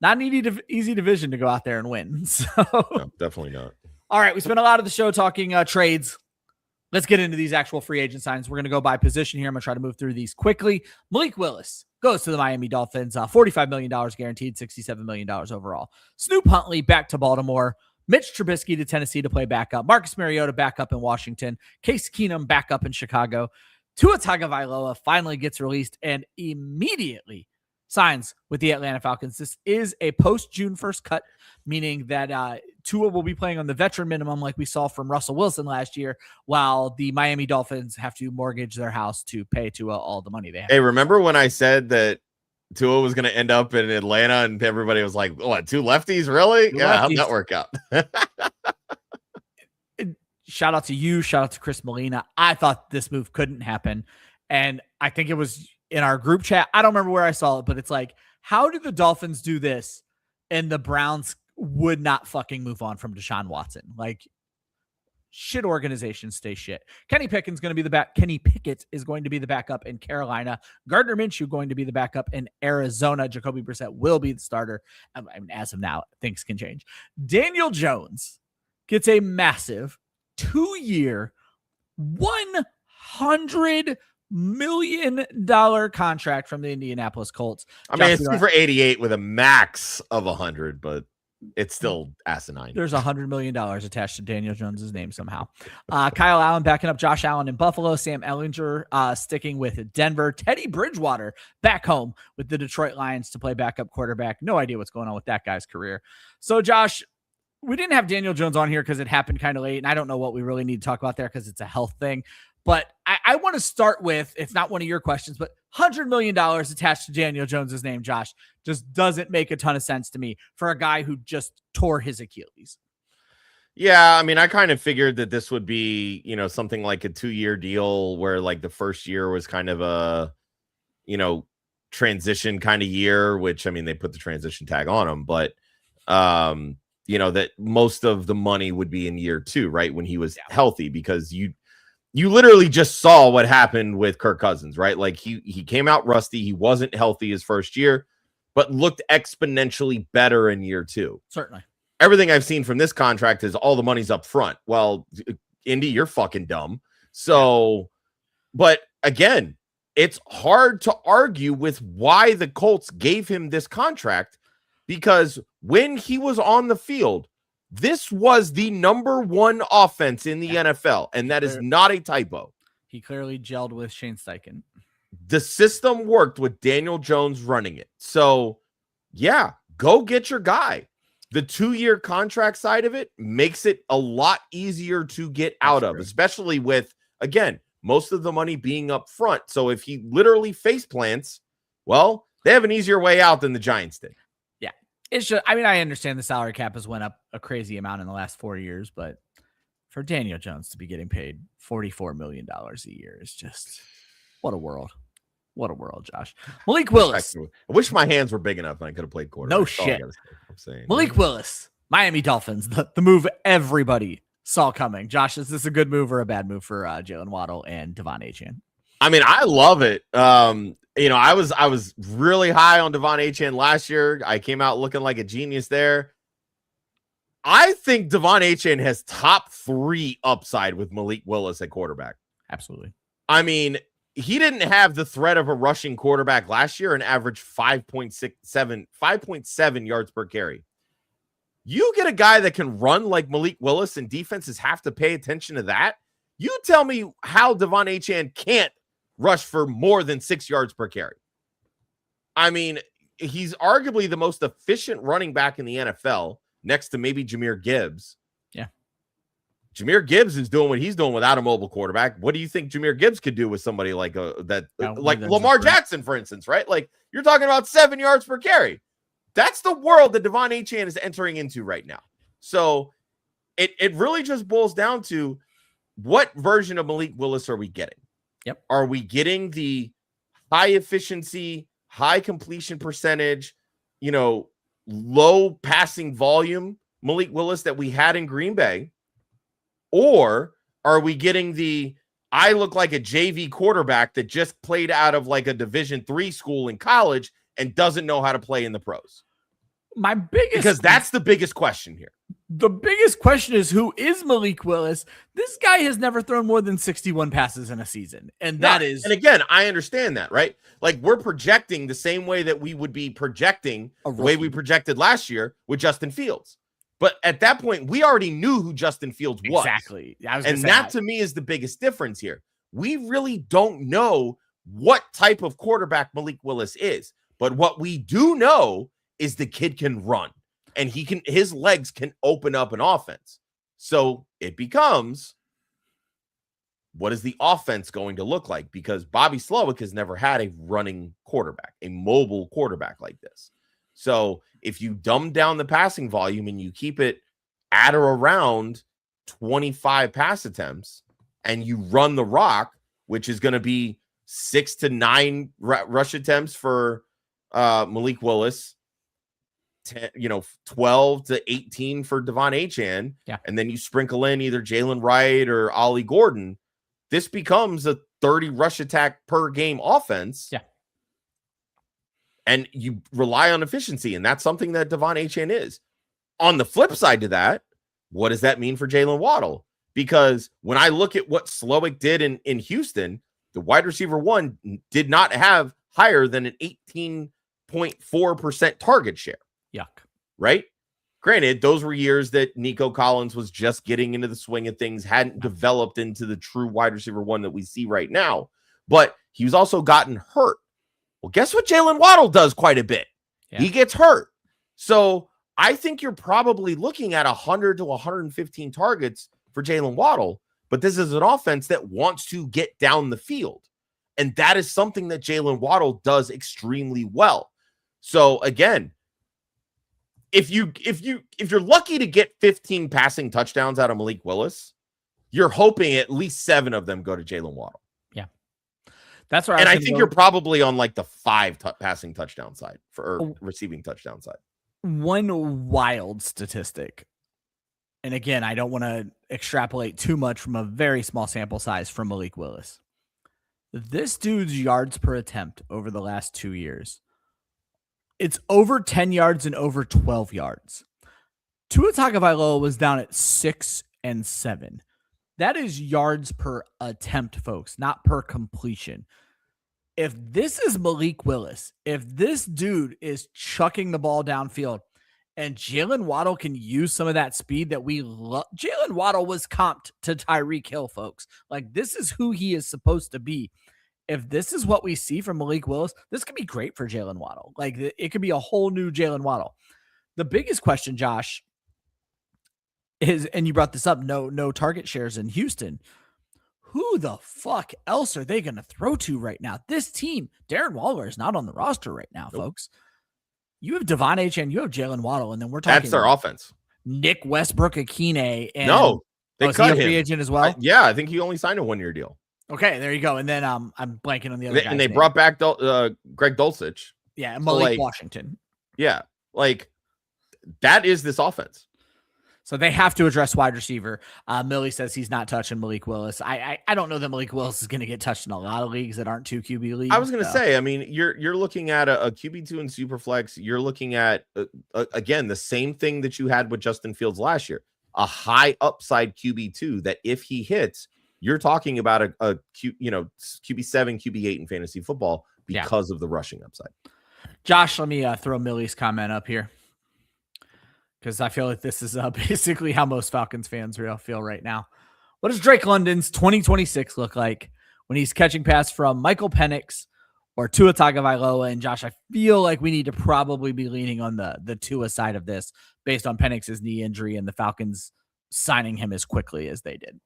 [SPEAKER 1] Not an easy division to go out there and win. So
[SPEAKER 2] no, definitely not.
[SPEAKER 1] All right, we spent a lot of the show talking trades. Let's get into these actual free agent signs. We're going to go by position here. I'm going to try to move through these quickly. Malik Willis goes to the Miami Dolphins, $45 million guaranteed, $67 million overall. Snoop Huntley back to Baltimore. Mitch Trubisky to Tennessee to play backup. Marcus Mariota back up in Washington. Case Keenum back up in Chicago. Tua Tagovailoa finally gets released and immediately signs with the Atlanta Falcons. This is a post-June 1st cut, meaning that Tua will be playing on the veteran minimum like we saw from Russell Wilson last year, while the Miami Dolphins have to mortgage their house to pay Tua all the money they have.
[SPEAKER 2] Hey, remember when I said that Tua was going to end up in Atlanta and everybody was like, what, two lefties? Really? How'd that work out?
[SPEAKER 1] Shout out to you. Shout out to Chris Molina. I thought this move couldn't happen. And I think it was in our group chat. I don't remember where I saw it, but it's like, how did the Dolphins do this? And the Browns would not fucking move on from Deshaun Watson. Like, shit organizations stay shit. Kenny Pickett is going to be the backup in Carolina. Gardner Minshew going to be the backup in Arizona. Jacoby Brissett will be the starter. I mean, as of now, things can change. Daniel Jones gets a massive 2-year, $100 million contract from the Indianapolis Colts.
[SPEAKER 2] I mean, it's for 88 with a max of 100, but it's still asinine.
[SPEAKER 1] There's $100 million attached to Daniel Jones's name somehow. Kyle Allen backing up Josh Allen in Buffalo. Sam Ehlinger sticking with Denver. Teddy Bridgewater back home with the Detroit Lions to play backup quarterback. No idea what's going on with that guy's career. So, Josh, we didn't have Daniel Jones on here because it happened kind of late, and I don't know what we really need to talk about there because it's a health thing. But I want to start with, it's not one of your questions, but $100 million attached to Daniel Jones's name, Josh, just doesn't make a ton of sense to me for a guy who just tore his Achilles.
[SPEAKER 2] Yeah, I mean, I kind of figured that this would be, something like a 2-year deal where like the first year was kind of a, transition kind of year, which, I mean, they put the transition tag on him, but, that most of the money would be in year 2, right? When he was healthy, because you literally just saw what happened with Kirk Cousins, right? Like he came out rusty. He wasn't healthy his first year, but looked exponentially better in year 2.
[SPEAKER 1] Certainly.
[SPEAKER 2] Everything I've seen from this contract is all the money's up front. Well, Indy, you're fucking dumb. So, but again, it's hard to argue with why the Colts gave him this contract, because when he was on the field, this was the number 1 offense in the NFL, and that is not a typo.
[SPEAKER 1] He clearly gelled with Shane Steichen.
[SPEAKER 2] The system worked with Daniel Jones running it. So, yeah, go get your guy. The 2-year contract side of it makes it a lot easier to get out of, especially with, again, most of the money being up front. So if he literally face plants, well, they have an easier way out than the Giants did.
[SPEAKER 1] It's just, I mean, I understand the salary cap has went up a crazy amount in the last 4 years, but for Daniel Jones to be getting paid $44 million a year is just, what a world. What a world, Josh. Malik Willis.
[SPEAKER 2] I wish my hands were big enough and I could have played quarterback.
[SPEAKER 1] No shit.
[SPEAKER 2] I'm saying.
[SPEAKER 1] Malik Willis, Miami Dolphins, the move everybody saw coming. Josh, is this a good move or a bad move for Jaylen Waddle and Devon Achane?
[SPEAKER 2] I mean, I love it. I was really high on Devon Achane last year. I came out looking like a genius there. I think Devon Achane has top 3 upside with Malik Willis at quarterback.
[SPEAKER 1] Absolutely.
[SPEAKER 2] I mean, he didn't have the threat of a rushing quarterback last year and averaged 5.7 yards per carry. You get a guy that can run like Malik Willis, and defenses have to pay attention to that. You tell me how Devon Achane can't rush for more than 6 yards per carry. I mean, he's arguably the most efficient running back in the NFL, next to maybe Jahmyr Gibbs.
[SPEAKER 1] Yeah.
[SPEAKER 2] Jahmyr Gibbs is doing what he's doing without a mobile quarterback. What do you think Jahmyr Gibbs could do with somebody like Lamar Jackson, for instance, right? Like, you're talking about 7 yards per carry. That's the world that Devon Achane is entering into right now. So it really just boils down to, what version of Malik Willis are we getting?
[SPEAKER 1] Yep.
[SPEAKER 2] Are we getting the high efficiency, high completion percentage, low passing volume Malik Willis that we had in Green Bay? Or are we getting the I look like a JV quarterback that just played out of like a Division III school in college and doesn't know how to play in the pros. Because that's the biggest question here.
[SPEAKER 1] The biggest question is, who is Malik Willis? This guy has never thrown more than 61 passes in a season. And and
[SPEAKER 2] again, I understand that, right? Like, we're projecting the same way that we would be projecting the way we projected last year with Justin Fields. But at that point, we already knew who Justin Fields was.
[SPEAKER 1] Exactly.
[SPEAKER 2] And that to me is the biggest difference here. We really don't know what type of quarterback Malik Willis is. But what we do know is the kid can run. And his legs can open up an offense. So it becomes, what is the offense going to look like? Because Bobby Slowick has never had a running quarterback, a mobile quarterback like this. So if you dumb down the passing volume and you keep it at or around 25 pass attempts and you run the rock, which is going to be 6 to 9 rush attempts for Malik Willis, 12 to 18 for Devon Achane, and then you sprinkle in either Jalen Wright or Ollie Gordon, this becomes a 30 rush attack per game offense.
[SPEAKER 1] Yeah.
[SPEAKER 2] And you rely on efficiency, and that's something that Devon Achane is. On the flip side to that, what does that mean for Jaylen Waddle? Because when I look at what Slowick did in Houston, the wide receiver one did not have higher than an 18.4% target share.
[SPEAKER 1] Yuck.
[SPEAKER 2] Right? Granted, those were years that Nico Collins was just getting into the swing of things, hadn't developed into the true wide receiver one that we see right now. But he was also gotten hurt. Well, guess what Jaylen Waddle does quite a bit? Yeah. He gets hurt. So I think you're probably looking at 100 to 115 targets for Jaylen Waddle. But this is an offense that wants to get down the field. And that is something that Jaylen Waddle does extremely well. So again, if you're lucky to get 15 passing touchdowns out of Malik Willis, you're hoping at least 7 of them go to Jaylen Waddle.
[SPEAKER 1] Yeah, that's right.
[SPEAKER 2] And I think you're probably on like the 5 passing touchdown side or receiving touchdown side.
[SPEAKER 1] One wild statistic, and again, I don't want to extrapolate too much from a very small sample size from Malik Willis. This dude's yards per attempt over the last 2 years, it's over 10 yards and over 12 yards. Tua Tagovailoa was down at 6 and 7. That is yards per attempt, folks, not per completion. If this is Malik Willis, if this dude is chucking the ball downfield and Jaylen Waddle can use some of that speed that we love. Jaylen Waddle was comped to Tyreek Hill, folks. Like, this is who he is supposed to be. If this is what we see from Malik Willis, this could be great for Jaylen Waddle. Like, it could be a whole new Jaylen Waddle. The biggest question, Josh, is, and you brought this up, no target shares in Houston. Who the fuck else are they going to throw to right now? This team, Darren Waller is not on the roster right now, folks. You have Devon Achane, you have Jaylen Waddle, and then we're talking.
[SPEAKER 2] That's their offense.
[SPEAKER 1] Nick Westbrook Achane. And
[SPEAKER 2] no, they cut him.
[SPEAKER 1] Free agent as well?
[SPEAKER 2] Yeah, I think he only signed a 1-year deal.
[SPEAKER 1] Okay, there you go. And then I'm blanking on the other guy.
[SPEAKER 2] And they brought back Greg Dulcich.
[SPEAKER 1] Yeah, and Malik Washington.
[SPEAKER 2] Yeah, like that is this offense.
[SPEAKER 1] So they have to address wide receiver. Millie says he's not touching Malik Willis. I don't know that Malik Willis is going to get touched in a lot of leagues that aren't 2 QB leagues.
[SPEAKER 2] I was going to say, I mean, you're looking at a QB2 in Superflex. You're looking at again the same thing that you had with Justin Fields last year, a high upside QB2 that if he hits, you're talking about a QB7, QB8 in fantasy football because of the rushing upside. Josh,
[SPEAKER 1] let me throw Millie's comment up here, because I feel like this is basically how most Falcons fans feel right now. What does Drake London's 2026 look like when he's catching pass from Michael Penix or Tua Tagovailoa? And Josh, I feel like we need to probably be leaning on the Tua side of this based on Penix's knee injury and the Falcons signing him as quickly as they did.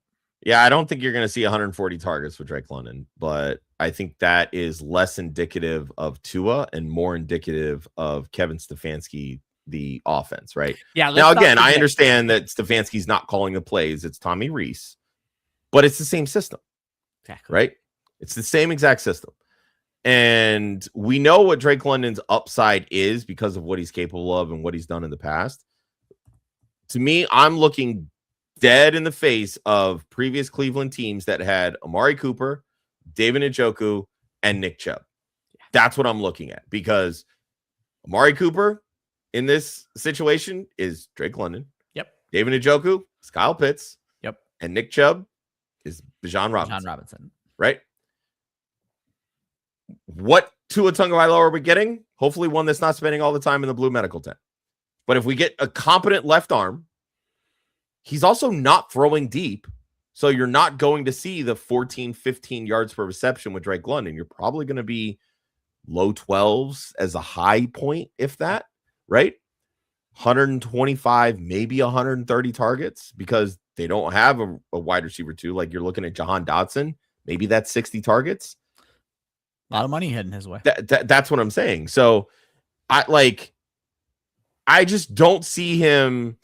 [SPEAKER 2] Yeah, I don't think you're going to see 140 targets with Drake London, but I think that is less indicative of Tua and more indicative of Kevin Stefanski, the offense, right?
[SPEAKER 1] Yeah.
[SPEAKER 2] Now, again, I understand that Stefanski's not calling the plays. It's Tommy Rees, but it's the same system,
[SPEAKER 1] exactly.
[SPEAKER 2] Right? It's the same exact system. And we know what Drake London's upside is because of what he's capable of and what he's done in the past. To me, I'm looking dead in the face of previous Cleveland teams that had Amari Cooper, David Njoku, and Nick Chubb. That's what I'm looking at, because Amari Cooper in this situation is Drake London.
[SPEAKER 1] Yep.
[SPEAKER 2] David Njoku is Kyle Pitts.
[SPEAKER 1] Yep.
[SPEAKER 2] And Nick Chubb is Bijan Robinson. Right? What Tua Tagovailoa are we getting? Hopefully one that's not spending all the time in the blue medical tent. But if we get a competent left arm, he's also not throwing deep. So you're not going to see the 14, 15 yards per reception with Drake London. You're probably going to be low 12s as a high point, if that, right? 125, maybe 130 targets, because they don't have a wide receiver too. Like you're looking at Jahan Dotson, maybe that's 60 targets.
[SPEAKER 1] A lot of money heading his way.
[SPEAKER 2] That's what I'm saying. So I just don't see him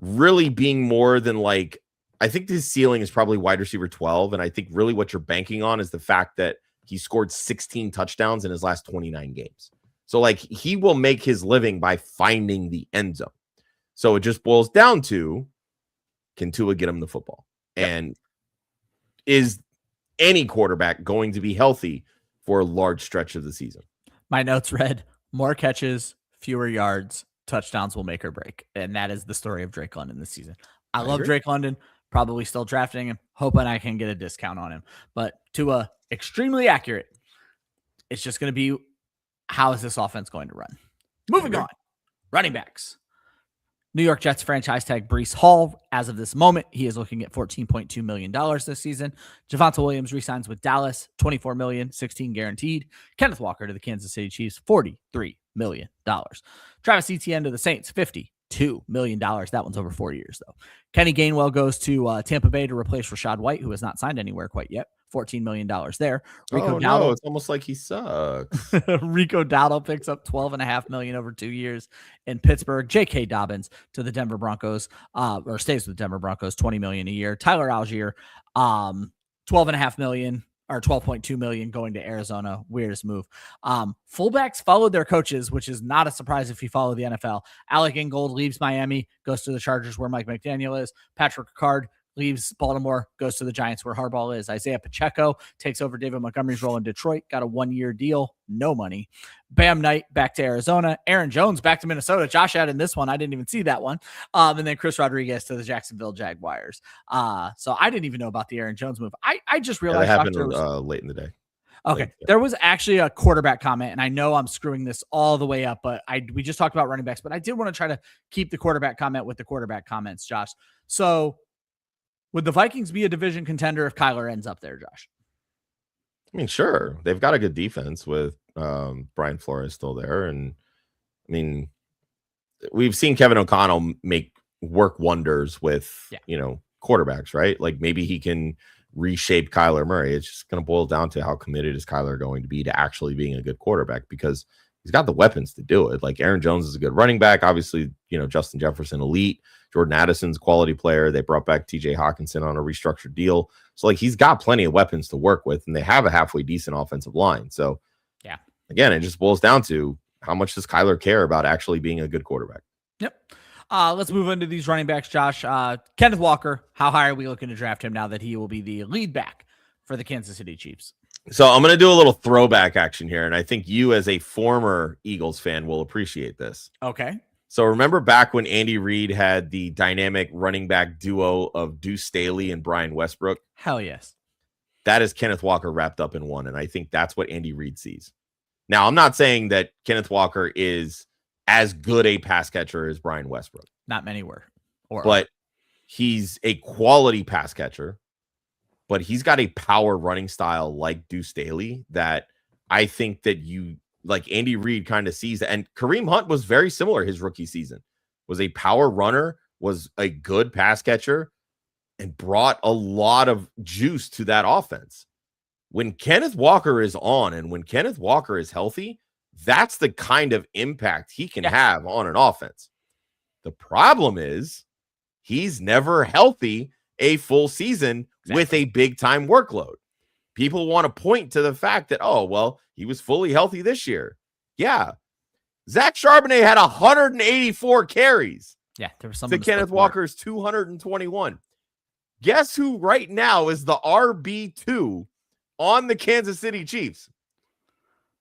[SPEAKER 2] really being more than like, I think his ceiling is probably wide receiver 12. And I think really what you're banking on is the fact that he scored 16 touchdowns in his last 29 games. So like he will make his living by finding the end zone. So it just boils down to, can Tua get him the football? Yep. And is any quarterback going to be healthy for a large stretch of the season?
[SPEAKER 1] My notes read, more catches, fewer yards, touchdowns will make or break. And that is the story of Drake London this season. I love Drake London, probably still drafting him, hoping I can get a discount on him. But Tua, extremely accurate. It's just going to be, how is this offense going to run? Moving on. Running backs. New York Jets franchise tag Breece Hall. As of this moment, he is looking at $14.2 million this season. Javonte Williams re-signs with Dallas, $24 million, $16 guaranteed. Kenneth Walker to the Kansas City Chiefs, $43 million. Travis Etienne to the Saints, $52 million. That one's over 4 years, though. Kenny Gainwell goes to Tampa Bay to replace Rachaad White, who has not signed anywhere quite yet. $14 million there. Rico Dowdle,
[SPEAKER 2] no, it's almost like he sucks.
[SPEAKER 1] Rico Dowdle picks up $12.5 million over 2 years in Pittsburgh. J.K. Dobbins to the Denver Broncos, or stays with the Denver Broncos, $20 million a year. Tyler Algier, $12.5 million or $12.2 million going to Arizona. Weirdest move. Fullbacks followed their coaches, which is not a surprise if you follow the NFL. Alec Ingold leaves Miami, goes to the Chargers where Mike McDaniel is. Patrick Ricard leaves Baltimore, goes to the Giants where Harbaugh is. Isaiah Pacheco takes over David Montgomery's role in Detroit, got a 1-year deal, no money. Bam Knight back to Arizona. Aaron Jones back to Minnesota. Josh had in this one. I didn't even see that one. And then Chris Rodriguez to the Jacksonville Jaguars. So I didn't even know about the Aaron Jones move. I just realized
[SPEAKER 2] that happened late in the day.
[SPEAKER 1] Okay. There was actually a quarterback comment, and I know I'm screwing this all the way up, but we just talked about running backs, but I did want to try to keep the quarterback comment with the quarterback comments, Josh. So would the Vikings be a division contender if Kyler ends up there, Josh?
[SPEAKER 2] I mean, sure. They've got a good defense with Brian Flores still there. And I mean, we've seen Kevin O'Connell work wonders with, quarterbacks, right? Like maybe he can reshape Kyler Murray. It's just going to boil down to how committed is Kyler going to be to actually being a good quarterback, because he's got the weapons to do it. Like Aaron Jones is a good running back. Obviously, Justin Jefferson, elite. Jordan Addison's quality player. They brought back TJ Hawkinson on a restructured deal. So like he's got plenty of weapons to work with, and they have a halfway decent offensive line. So
[SPEAKER 1] yeah,
[SPEAKER 2] again, it just boils down to how much does Kyler care about actually being a good quarterback?
[SPEAKER 1] Yep. Let's move into these running backs, Josh. Kenneth Walker, how high are we looking to draft him now that he will be the lead back for the Kansas City Chiefs?
[SPEAKER 2] So I'm going to do a little throwback action here, and I think you as a former Eagles fan will appreciate this.
[SPEAKER 1] Okay.
[SPEAKER 2] So remember back when Andy Reid had the dynamic running back duo of Deuce Staley and Brian Westbrook?
[SPEAKER 1] Hell yes.
[SPEAKER 2] That is Kenneth Walker wrapped up in one, and I think that's what Andy Reid sees. Now, I'm not saying that Kenneth Walker is as good a pass catcher as Brian Westbrook.
[SPEAKER 1] Not many were.
[SPEAKER 2] But he's a quality pass catcher, but he's got a power running style like Deuce Staley that I think that Andy Reid kind of sees that. And Kareem Hunt was very similar his rookie season. Was a power runner, was a good pass catcher, and brought a lot of juice to that offense. When Kenneth Walker is on and when Kenneth Walker is healthy, that's the kind of impact he can have on an offense. The problem is he's never healthy a full season with a big time workload. People want to point to the fact that, he was fully healthy this year. Yeah. Zach Charbonnet had 184 carries.
[SPEAKER 1] Yeah, there was some
[SPEAKER 2] to Kenneth Walker's 221. Guess who right now is the RB2 on the Kansas City Chiefs?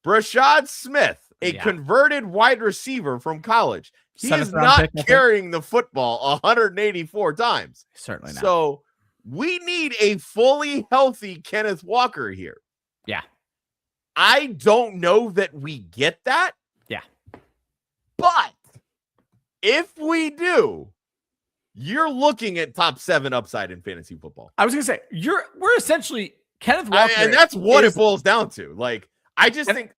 [SPEAKER 2] Brashad Smith, a converted wide receiver from college. He is not carrying the football 184 times.
[SPEAKER 1] Certainly not.
[SPEAKER 2] So we need a fully healthy Kenneth Walker here.
[SPEAKER 1] Yeah.
[SPEAKER 2] I don't know that we get that.
[SPEAKER 1] Yeah.
[SPEAKER 2] But if we do, you're looking at top 7 upside in fantasy football.
[SPEAKER 1] I was going to say, we're essentially Kenneth Walker.
[SPEAKER 2] And that's what it boils down to. Like, I just think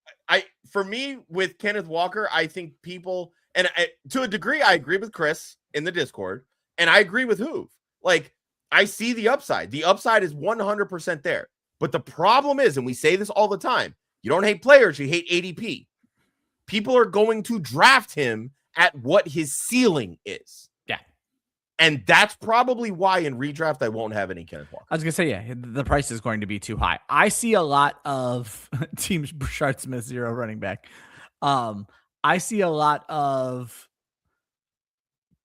[SPEAKER 2] for me with Kenneth Walker, I think people, and to a degree, I agree with Chris in the Discord, and I agree with Hoove. Like, I see the upside. The upside is 100% there. But the problem is, and we say this all the time, you don't hate players, you hate ADP. People are going to draft him at what his ceiling is.
[SPEAKER 1] Yeah.
[SPEAKER 2] And that's probably why in redraft I won't have any Kenneth Walker.
[SPEAKER 1] I was going to say, yeah, the price is going to be too high. I see a lot of teams, Brashard Smith, 0 running back. I see a lot of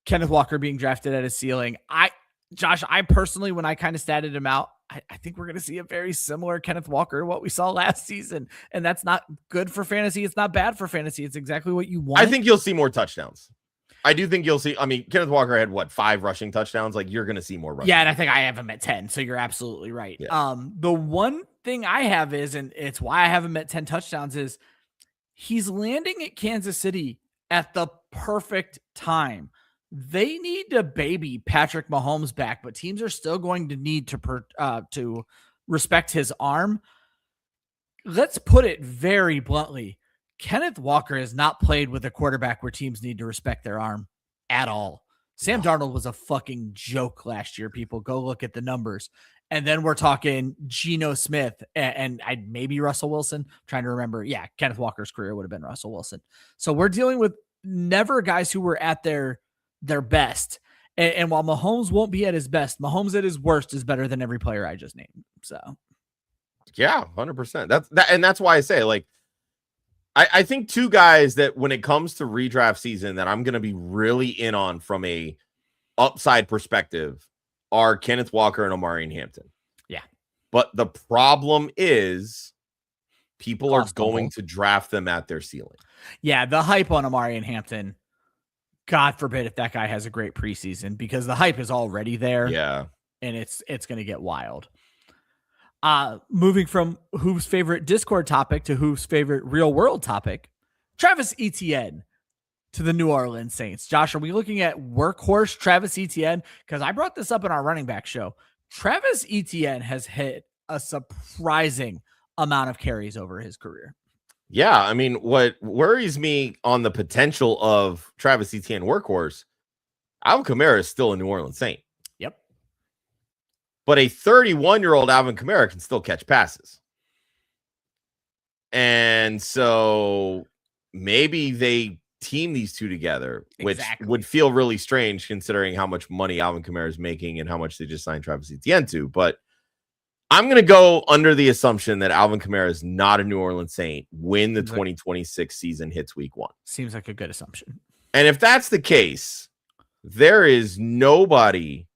[SPEAKER 1] Kenneth Walker being drafted at his ceiling. Josh, I personally, when I kind of statted him out, I think we're going to see a very similar Kenneth Walker to what we saw last season. And that's not good for fantasy. It's not bad for fantasy. It's exactly what you want.
[SPEAKER 2] I think you'll see more touchdowns. I do think you'll see. I mean, Kenneth Walker had 5 rushing touchdowns. Like, you're going to see more rushing.
[SPEAKER 1] Yeah, and I think I have him at 10. So you're absolutely right. Yeah. The one thing I have is, and it's why I have him at 10 touchdowns, is he's landing at Kansas City at the perfect time. They need to baby Patrick Mahomes back, but teams are still going to need to respect his arm. Let's put it very bluntly. Kenneth Walker has not played with a quarterback where teams need to respect their arm at all. Sam Darnold was a fucking joke last year, people. Go look at the numbers. And then we're talking Geno Smith and maybe Russell Wilson. I'm trying to remember. Yeah, Kenneth Walker's career would have been Russell Wilson. So we're dealing with never guys who were at their best. And while Mahomes won't be at his best, Mahomes at his worst is better than every player I just named. So,
[SPEAKER 2] yeah, 100%. That's why I say, like, I think 2 guys that when it comes to redraft season that I'm going to be really in on from a upside perspective are Kenneth Walker and Omarion Hampton.
[SPEAKER 1] Yeah.
[SPEAKER 2] But the problem is people are going to draft them at their ceiling.
[SPEAKER 1] Yeah, the hype on Omarion Hampton, God forbid if that guy has a great preseason, because the hype is already there.
[SPEAKER 2] Yeah.
[SPEAKER 1] And it's going to get wild. Moving from Hoove's favorite Discord topic to Hoove's favorite real world topic, Travis Etienne to the New Orleans Saints. Josh, are we looking at workhorse Travis Etienne? Because I brought this up in our running back show. Travis Etienne has hit a surprising amount of carries over his career.
[SPEAKER 2] Yeah, I mean, what worries me on the potential of Travis Etienne workhorse, Alvin Kamara is still a New Orleans Saint.
[SPEAKER 1] Yep.
[SPEAKER 2] But a 31-year-old Alvin Kamara can still catch passes. And so maybe they team these two together, which would feel really strange considering how much money Alvin Kamara is making and how much they just signed Travis Etienne to. But I'm going to go under the assumption that Alvin Kamara is not a New Orleans Saint when the 2026 season hits week 1.
[SPEAKER 1] Seems like a good assumption.
[SPEAKER 2] And if that's the case, there is nobody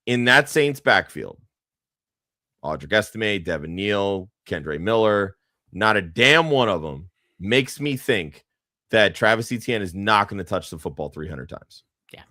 [SPEAKER 2] in that Saints backfield. Audric Estime, Devin Neal, Kendre Miller, not a damn one of them makes me think that Travis Etienne is not going to touch the football 300 times.
[SPEAKER 1] Yeah.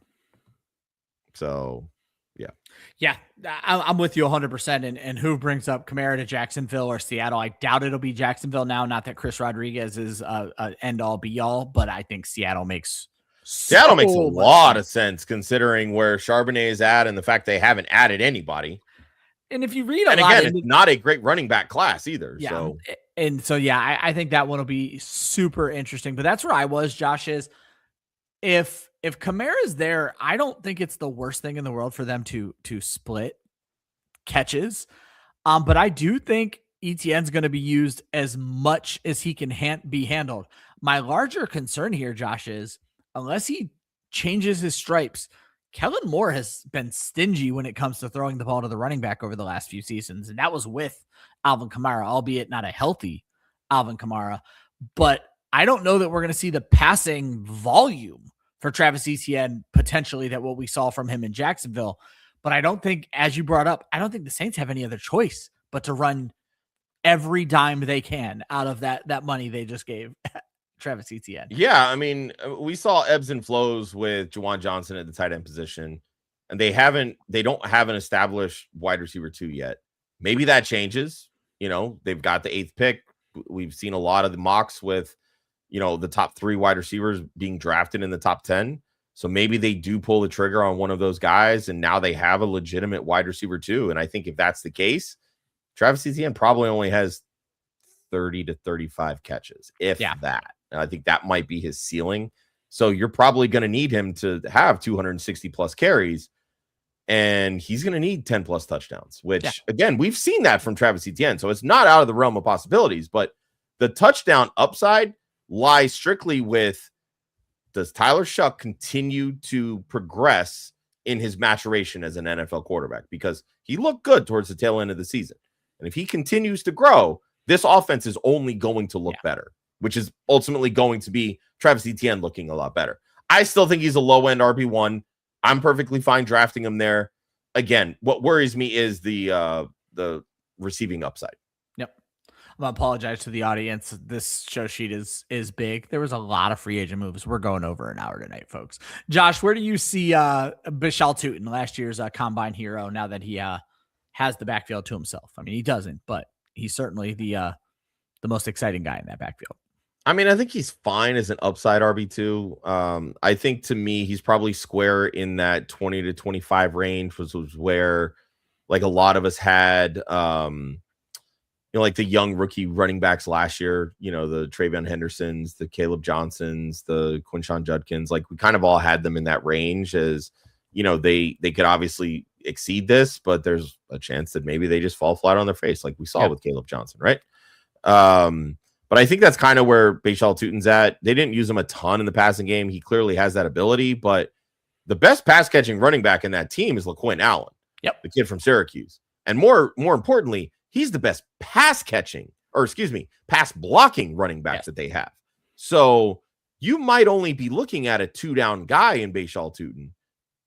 [SPEAKER 2] So, yeah.
[SPEAKER 1] Yeah, I'm with you 100%. And who brings up Kamara to Jacksonville or Seattle? I doubt it'll be Jacksonville now. Not that Chris Rodriguez is an end-all, be-all, but I think Seattle makes a
[SPEAKER 2] lot of sense considering where Charbonnet is at and the fact they haven't added anybody.
[SPEAKER 1] And if you read
[SPEAKER 2] it's not a great running back class either.
[SPEAKER 1] Yeah.
[SPEAKER 2] So.
[SPEAKER 1] And so, yeah, I think that one will be super interesting. But that's where I was, Josh, is if Kamara's there, I don't think it's the worst thing in the world for them to split catches. But I do think Etienne's going to be used as much as he can be handled. My larger concern here, Josh, is unless he changes his stripes, Kellen Moore has been stingy when it comes to throwing the ball to the running back over the last few seasons. And that was with Alvin Kamara, albeit not a healthy Alvin Kamara. But I don't know that we're going to see the passing volume for Travis Etienne potentially that what we saw from him in Jacksonville. But I don't think, as you brought up, I don't think the Saints have any other choice but to run every dime they can out of that money they just gave Travis Etienne.
[SPEAKER 2] Yeah, I mean, we saw ebbs and flows with Juwan Johnson at the tight end position, and they don't have an established wide receiver 2 yet. Maybe that changes. They've got the 8th pick. We've seen a lot of the mocks with, the top 3 wide receivers being drafted in the top 10. So maybe they do pull the trigger on one of those guys, and now they have a legitimate wide receiver 2. And I think if that's the case, Travis Etienne probably only has 30 to 35 catches, if that. And I think that might be his ceiling. So you're probably going to need him to have 260 plus carries, and he's going to need 10 plus touchdowns, which again, we've seen that from Travis Etienne. So it's not out of the realm of possibilities, but the touchdown upside lies strictly with, does Tyler Shuck continue to progress in his maturation as an NFL quarterback? Because he looked good towards the tail end of the season. And if he continues to grow, this offense is only going to look better, which is ultimately going to be Travis Etienne looking a lot better. I still think he's a low-end RB1. I'm perfectly fine drafting him there. Again, what worries me is the receiving upside.
[SPEAKER 1] Yep. I'm going to apologize to the audience. This show sheet is big. There was a lot of free agent moves. We're going over an hour tonight, folks. Josh, where do you see Bishal Tootin, last year's combine hero, now that he has the backfield to himself? I mean, he doesn't, but he's certainly the most exciting guy in that backfield.
[SPEAKER 2] I mean, I think he's fine as an upside RB2. I think, to me, he's probably square in that 20 to 25 range, which was where, like, a lot of us had, like the young rookie running backs last year, the Travion Hendersons, the Kaleb Johnsons, the Quinshon Judkins. Like, we kind of all had them in that range as, they could obviously exceed this, but there's a chance that maybe they just fall flat on their face, like we saw with Kaleb Johnson, right? But I think that's kind of where Bishal Tootin's at. They didn't use him a ton in the passing game. He clearly has that ability, but the best pass catching running back in that team is LaQuinn Allen, the kid from Syracuse. And more importantly, he's the best pass blocking running backs that they have. So you might only be looking at a 2-down guy in Bishal Tootin.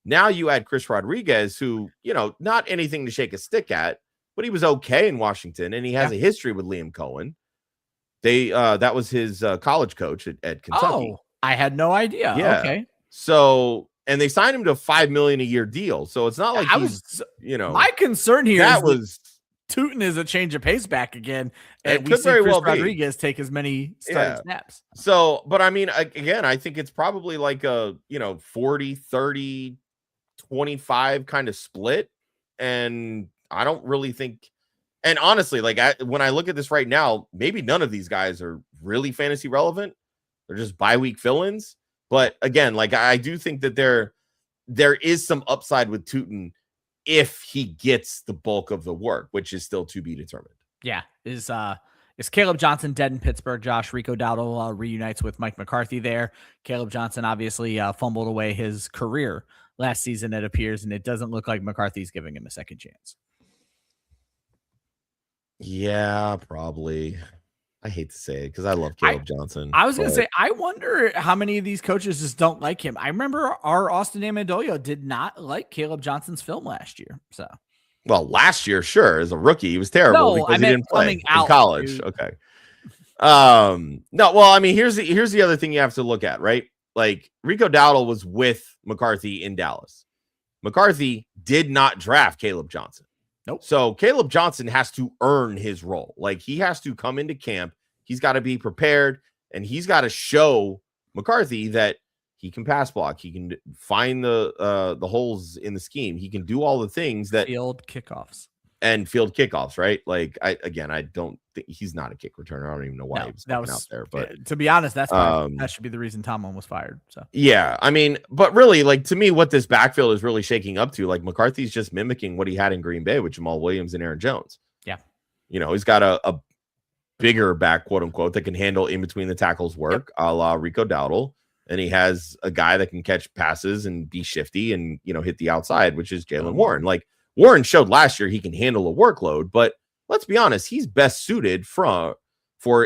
[SPEAKER 2] Now you add Chris Rodriguez, who, not anything to shake a stick at, but he was okay in Washington, and he has a history with Liam Cohen. That was his college coach at Kentucky.
[SPEAKER 1] Oh, I had no idea.
[SPEAKER 2] Yeah.
[SPEAKER 1] Okay.
[SPEAKER 2] So, and they signed him to a $5 million a year deal. So it's not like
[SPEAKER 1] my concern here
[SPEAKER 2] that was
[SPEAKER 1] Tootin is a change of pace back again, and
[SPEAKER 2] we
[SPEAKER 1] see
[SPEAKER 2] very
[SPEAKER 1] Chris
[SPEAKER 2] well
[SPEAKER 1] Rodriguez take as many starting snaps.
[SPEAKER 2] So, but I mean, again, I think it's probably like a 40, 30, 25 kind of split, and I don't really think. And honestly, like when I look at this right now, maybe none of these guys are really fantasy relevant. They're just bye-week fill-ins. But again, like I do think that there is some upside with Tootin if he gets the bulk of the work, which is still to be determined.
[SPEAKER 1] Yeah. Is Kaleb Johnson dead in Pittsburgh? Josh, Rico Dowdle reunites with Mike McCarthy there. Kaleb Johnson obviously fumbled away his career last season, it appears, and it doesn't look like McCarthy's giving him a second chance.
[SPEAKER 2] Yeah, probably. I hate to say it because I love Kaleb Johnson.
[SPEAKER 1] I was going to say, I wonder how many of these coaches just don't like him. I remember our Austin Amendola did not like Kaleb Johnson's film last year. So,
[SPEAKER 2] well, last year, sure, as a rookie, he was terrible because he didn't play in college. Dude. Okay. No, well, I mean, here's the other thing you have to look at, right? Like Rico Dowdle was with McCarthy in Dallas. McCarthy did not draft Kaleb Johnson.
[SPEAKER 1] Nope.
[SPEAKER 2] So Kaleb Johnson has to earn his role. Like he has to come into camp. He's got to be prepared, and he's got to show McCarthy that he can pass block. He can find the holes in the scheme. He can do all the things that
[SPEAKER 1] field kickoffs,
[SPEAKER 2] right? Like I don't think he's not a kick returner. I don't even know why he was out there. But
[SPEAKER 1] to be honest, that should be the reason Tomlin was fired. So
[SPEAKER 2] yeah, I mean, but really, like to me, what this backfield is really shaking up to, like McCarthy's just mimicking what he had in Green Bay with Jamal Williams and Aaron Jones.
[SPEAKER 1] Yeah,
[SPEAKER 2] he's got a bigger back, quote unquote, that can handle in between the tackles work, a la Rico Dowdle. And he has a guy that can catch passes and be shifty and, hit the outside, which is Jaylen Warren. Like Warren showed last year he can handle a workload, but let's be honest, he's best suited for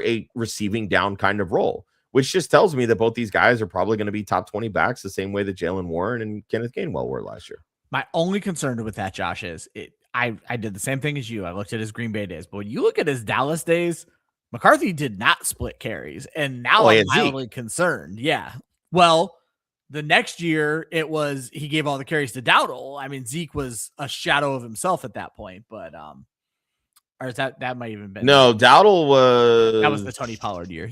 [SPEAKER 2] a receiving down kind of role, which just tells me that both these guys are probably going to be top 20 backs the same way that Jaylen Warren and Kenneth Gainwell were last year.
[SPEAKER 1] My only concern with that, Josh, is I did the same thing as you. I looked at his Green Bay days, but when you look at his Dallas days, McCarthy did not split carries, and now I'm mildly concerned. Yeah. Well, the next year he gave all the carries to Dowdle. I mean, Zeke was a shadow of himself at that point, but or is that might even been
[SPEAKER 2] Dowdle was
[SPEAKER 1] that was the Tony Pollard year.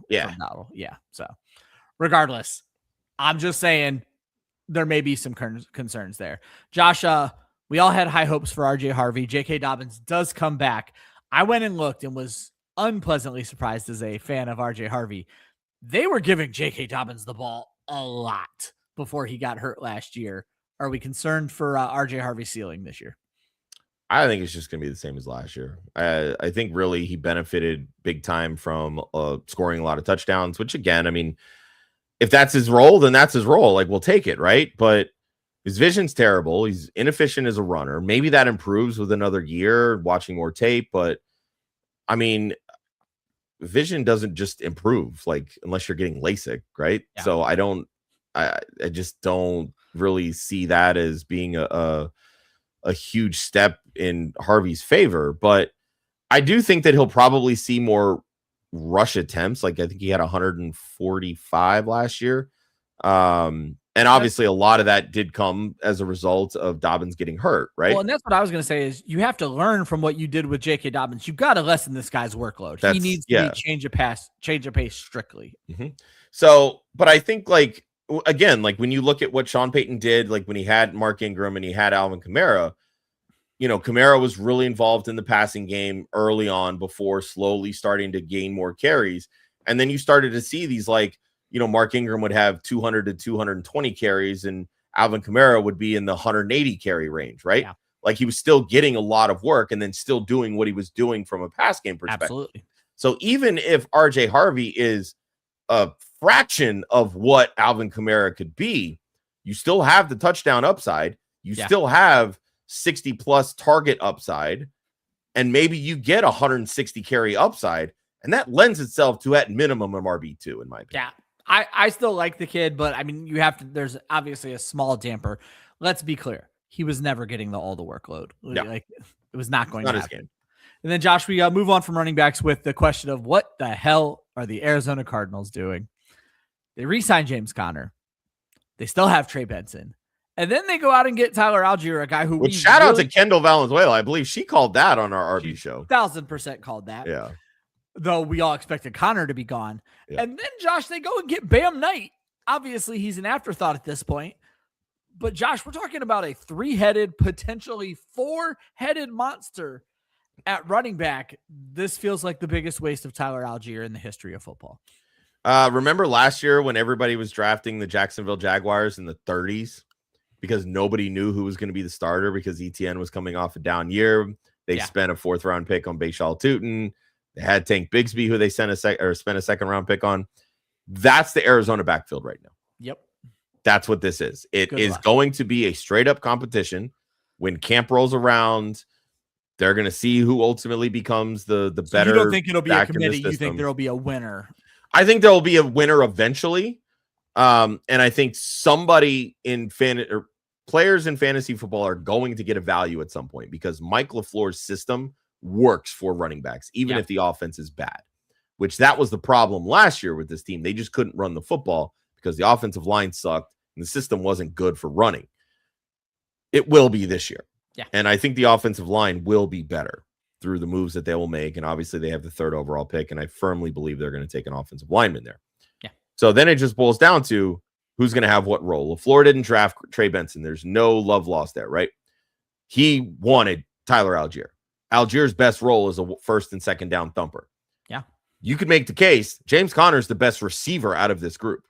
[SPEAKER 2] Yeah.
[SPEAKER 1] From Dowdle. Yeah. So regardless, I'm just saying there may be some concerns there. Josh, we all had high hopes for RJ Harvey. J.K. Dobbins does come back. I went and looked and was unpleasantly surprised as a fan of RJ Harvey. They were giving J.K. Dobbins the ball a lot before he got hurt last year. Are we concerned for RJ Harvey's ceiling this year?
[SPEAKER 2] I think it's just going to be the same as last year. I think really he benefited big time from scoring a lot of touchdowns, which again, I mean, if that's his role, then that's his role. Like, we'll take it, right? But his vision's terrible. He's inefficient as a runner. Maybe that improves with another year, watching more tape. But, I mean, vision doesn't just improve, like, unless you're getting LASIK, right? Yeah. So I just don't really see that as being a huge step in Harvey's favor. But I do think that he'll probably see more rush attempts. Like, I think he had 145 last year. And obviously a lot of that did come as a result of Dobbins getting hurt, right?
[SPEAKER 1] Well, and that's what I was going to say is you have to learn from what you did with J.K. Dobbins. You've got to lessen this guy's workload. He needs to change of pace strictly.
[SPEAKER 2] Mm-hmm. So, but I think, like, again, like when you look at what Sean Payton did, like when he had Mark Ingram and he had Alvin Kamara, you know, Kamara was really involved in the passing game early on before slowly starting to gain more carries. And then you started to see these, like, you know, Mark Ingram would have 200 to 220 carries and Alvin Kamara would be in the 180 carry range, right? Yeah. Like, he was still getting a lot of work and then still doing what he was doing from a pass game perspective.
[SPEAKER 1] Absolutely.
[SPEAKER 2] So even if RJ Harvey is a fraction of what Alvin Kamara could be, you still have the touchdown upside. You still have 60 plus target upside, and maybe you get 160 carry upside. And that lends itself to, at minimum, an RB2 in my opinion.
[SPEAKER 1] Yeah. I still like the kid, but I mean, there's obviously a small damper. Let's be clear. He was never getting all the workload. Yeah. Like, it was not going to happen. His game. And then, Josh, we move on from running backs with the question of what the hell are the Arizona Cardinals doing? They re-signed James Conner. They still have Trey Benson. And then they go out and get Tyler Algier, a guy who
[SPEAKER 2] shout out to Kendall Valenzuela. I believe she called that on our RB show.
[SPEAKER 1] 1,000% called that.
[SPEAKER 2] Yeah.
[SPEAKER 1] Though we all expected Connor to be gone. Yeah. And then, Josh, they go and get Bam Knight. Obviously, he's an afterthought at this point. But, Josh, we're talking about a 3-headed, potentially 4-headed monster at running back. This feels like the biggest waste of Tyler Algier in the history of football.
[SPEAKER 2] Remember last year when everybody was drafting the Jacksonville Jaguars in the 30s because nobody knew who was going to be the starter because Etienne was coming off a down year? They spent a 4th-round pick on Bashal Tutin. They had Tank Bigsby, who they spent a 2nd-round pick on. That's the Arizona backfield right now.
[SPEAKER 1] Yep.
[SPEAKER 2] That's what this is. It is going to be a straight-up competition. When camp rolls around, they're going to see who ultimately becomes the better.
[SPEAKER 1] You don't think it'll be a committee? You think there will be a winner?
[SPEAKER 2] I think there will be a winner eventually. And I think somebody players in fantasy football are going to get a value at some point because Mike LaFleur's system works for running backs, even if the offense is bad, which that was the problem last year with this team. They just couldn't run the football because the offensive line sucked and the system wasn't good for running. It will be this year. Yeah. And I think the offensive line will be better through the moves that they will make. And obviously they have the 3rd overall pick. And I firmly believe they're going to take an offensive lineman there.
[SPEAKER 1] Yeah.
[SPEAKER 2] So then it just boils down to who's going to have what role. LaFleur didn't draft Trey Benson. There's no love lost there, right? He wanted Tyler Algier. Algier's best role is a 1st and 2nd down thumper.
[SPEAKER 1] Yeah.
[SPEAKER 2] You could make the case James Conner's the best receiver out of this group.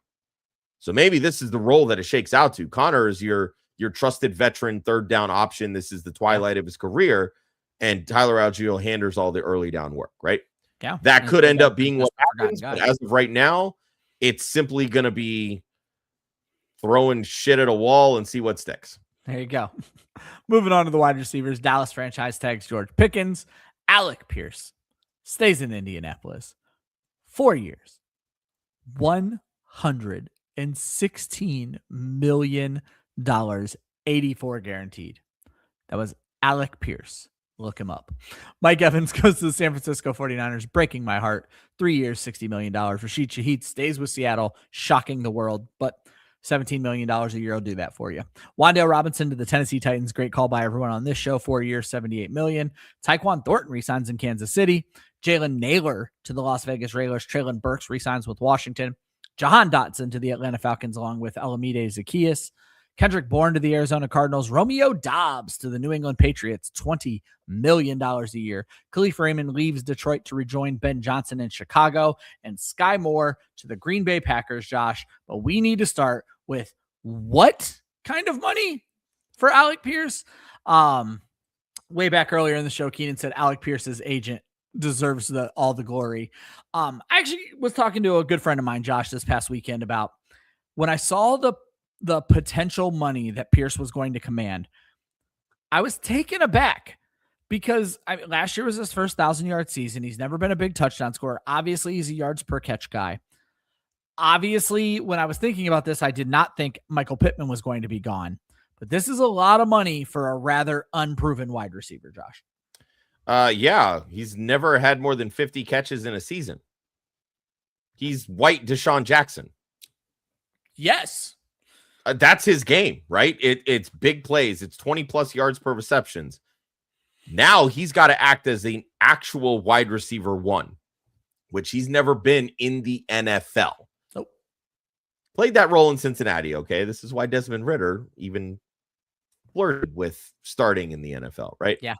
[SPEAKER 2] So maybe this is the role that it shakes out to. Conner is your trusted veteran 3rd down option. This is the twilight of his career. And Tyler Algier handles all the early down work, right?
[SPEAKER 1] Yeah.
[SPEAKER 2] That could end up being what happens. But as of right now, it's simply going to be throwing shit at a wall and see what sticks.
[SPEAKER 1] There you go. Moving on to the wide receivers. Dallas franchise tags George Pickens. Alec Pierce stays in Indianapolis. 4 years. $116 million 84 guaranteed. That was Alec Pierce. Look him up. Mike Evans goes to the San Francisco 49ers, breaking my heart. 3 years, $60 million. Rashid Shaheed stays with Seattle, shocking the world, but $17 million a year will do that for you. Wan'Dale Robinson to the Tennessee Titans. Great call by everyone on this show. 4 years, $78 million. Tyquan Thornton resigns in Kansas City. Jalen Nailor to the Las Vegas Raiders. Traylon Burks resigns with Washington. Jahan Dotson to the Atlanta Falcons along with Alameda Zaccheaus. Kendrick Bourne to the Arizona Cardinals. Romeo Doubs to the New England Patriots, $20 million a year. Khalif Raymond leaves Detroit to rejoin Ben Johnson in Chicago. And Sky Moore to the Green Bay Packers, Josh. But we need to start with what kind of money for Alec Pierce? Way back earlier in the show, Keenan said Alec Pierce's agent deserves all the glory. I actually was talking to a good friend of mine, Josh, this past weekend about when I saw the potential money that Pierce was going to command. I was taken aback because last year was his first 1,000-yard season. He's never been a big touchdown scorer. Obviously, he's a yards per catch guy. Obviously, when I was thinking about this, I did not think Michael Pittman was going to be gone. But this is a lot of money for a rather unproven wide receiver, Josh.
[SPEAKER 2] Yeah, he's never had more than 50 catches in a season. He's white Deshaun Jackson.
[SPEAKER 1] Yes.
[SPEAKER 2] That's his game, right? It's big plays. It's 20-plus yards per receptions. Now he's got to act as an actual wide receiver one, which he's never been in the NFL.
[SPEAKER 1] Nope.
[SPEAKER 2] Played that role in Cincinnati, okay? This is why Desmond Ridder even flirted with starting in the NFL, right?
[SPEAKER 1] Yeah.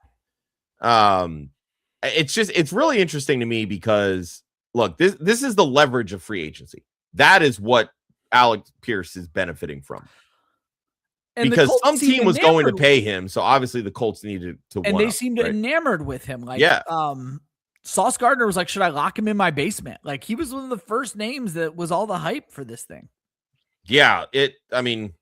[SPEAKER 2] It's really interesting to me because, look, this is the leverage of free agency. That is what Alec Pierce is benefiting from. And because some team was going to pay him, so obviously the Colts needed to
[SPEAKER 1] and they seemed enamored with him. Like,
[SPEAKER 2] yeah.
[SPEAKER 1] Sauce Gardner was like, should I lock him in my basement? Like, he was one of the first names that was all the hype for this thing.
[SPEAKER 2] Yeah, I mean,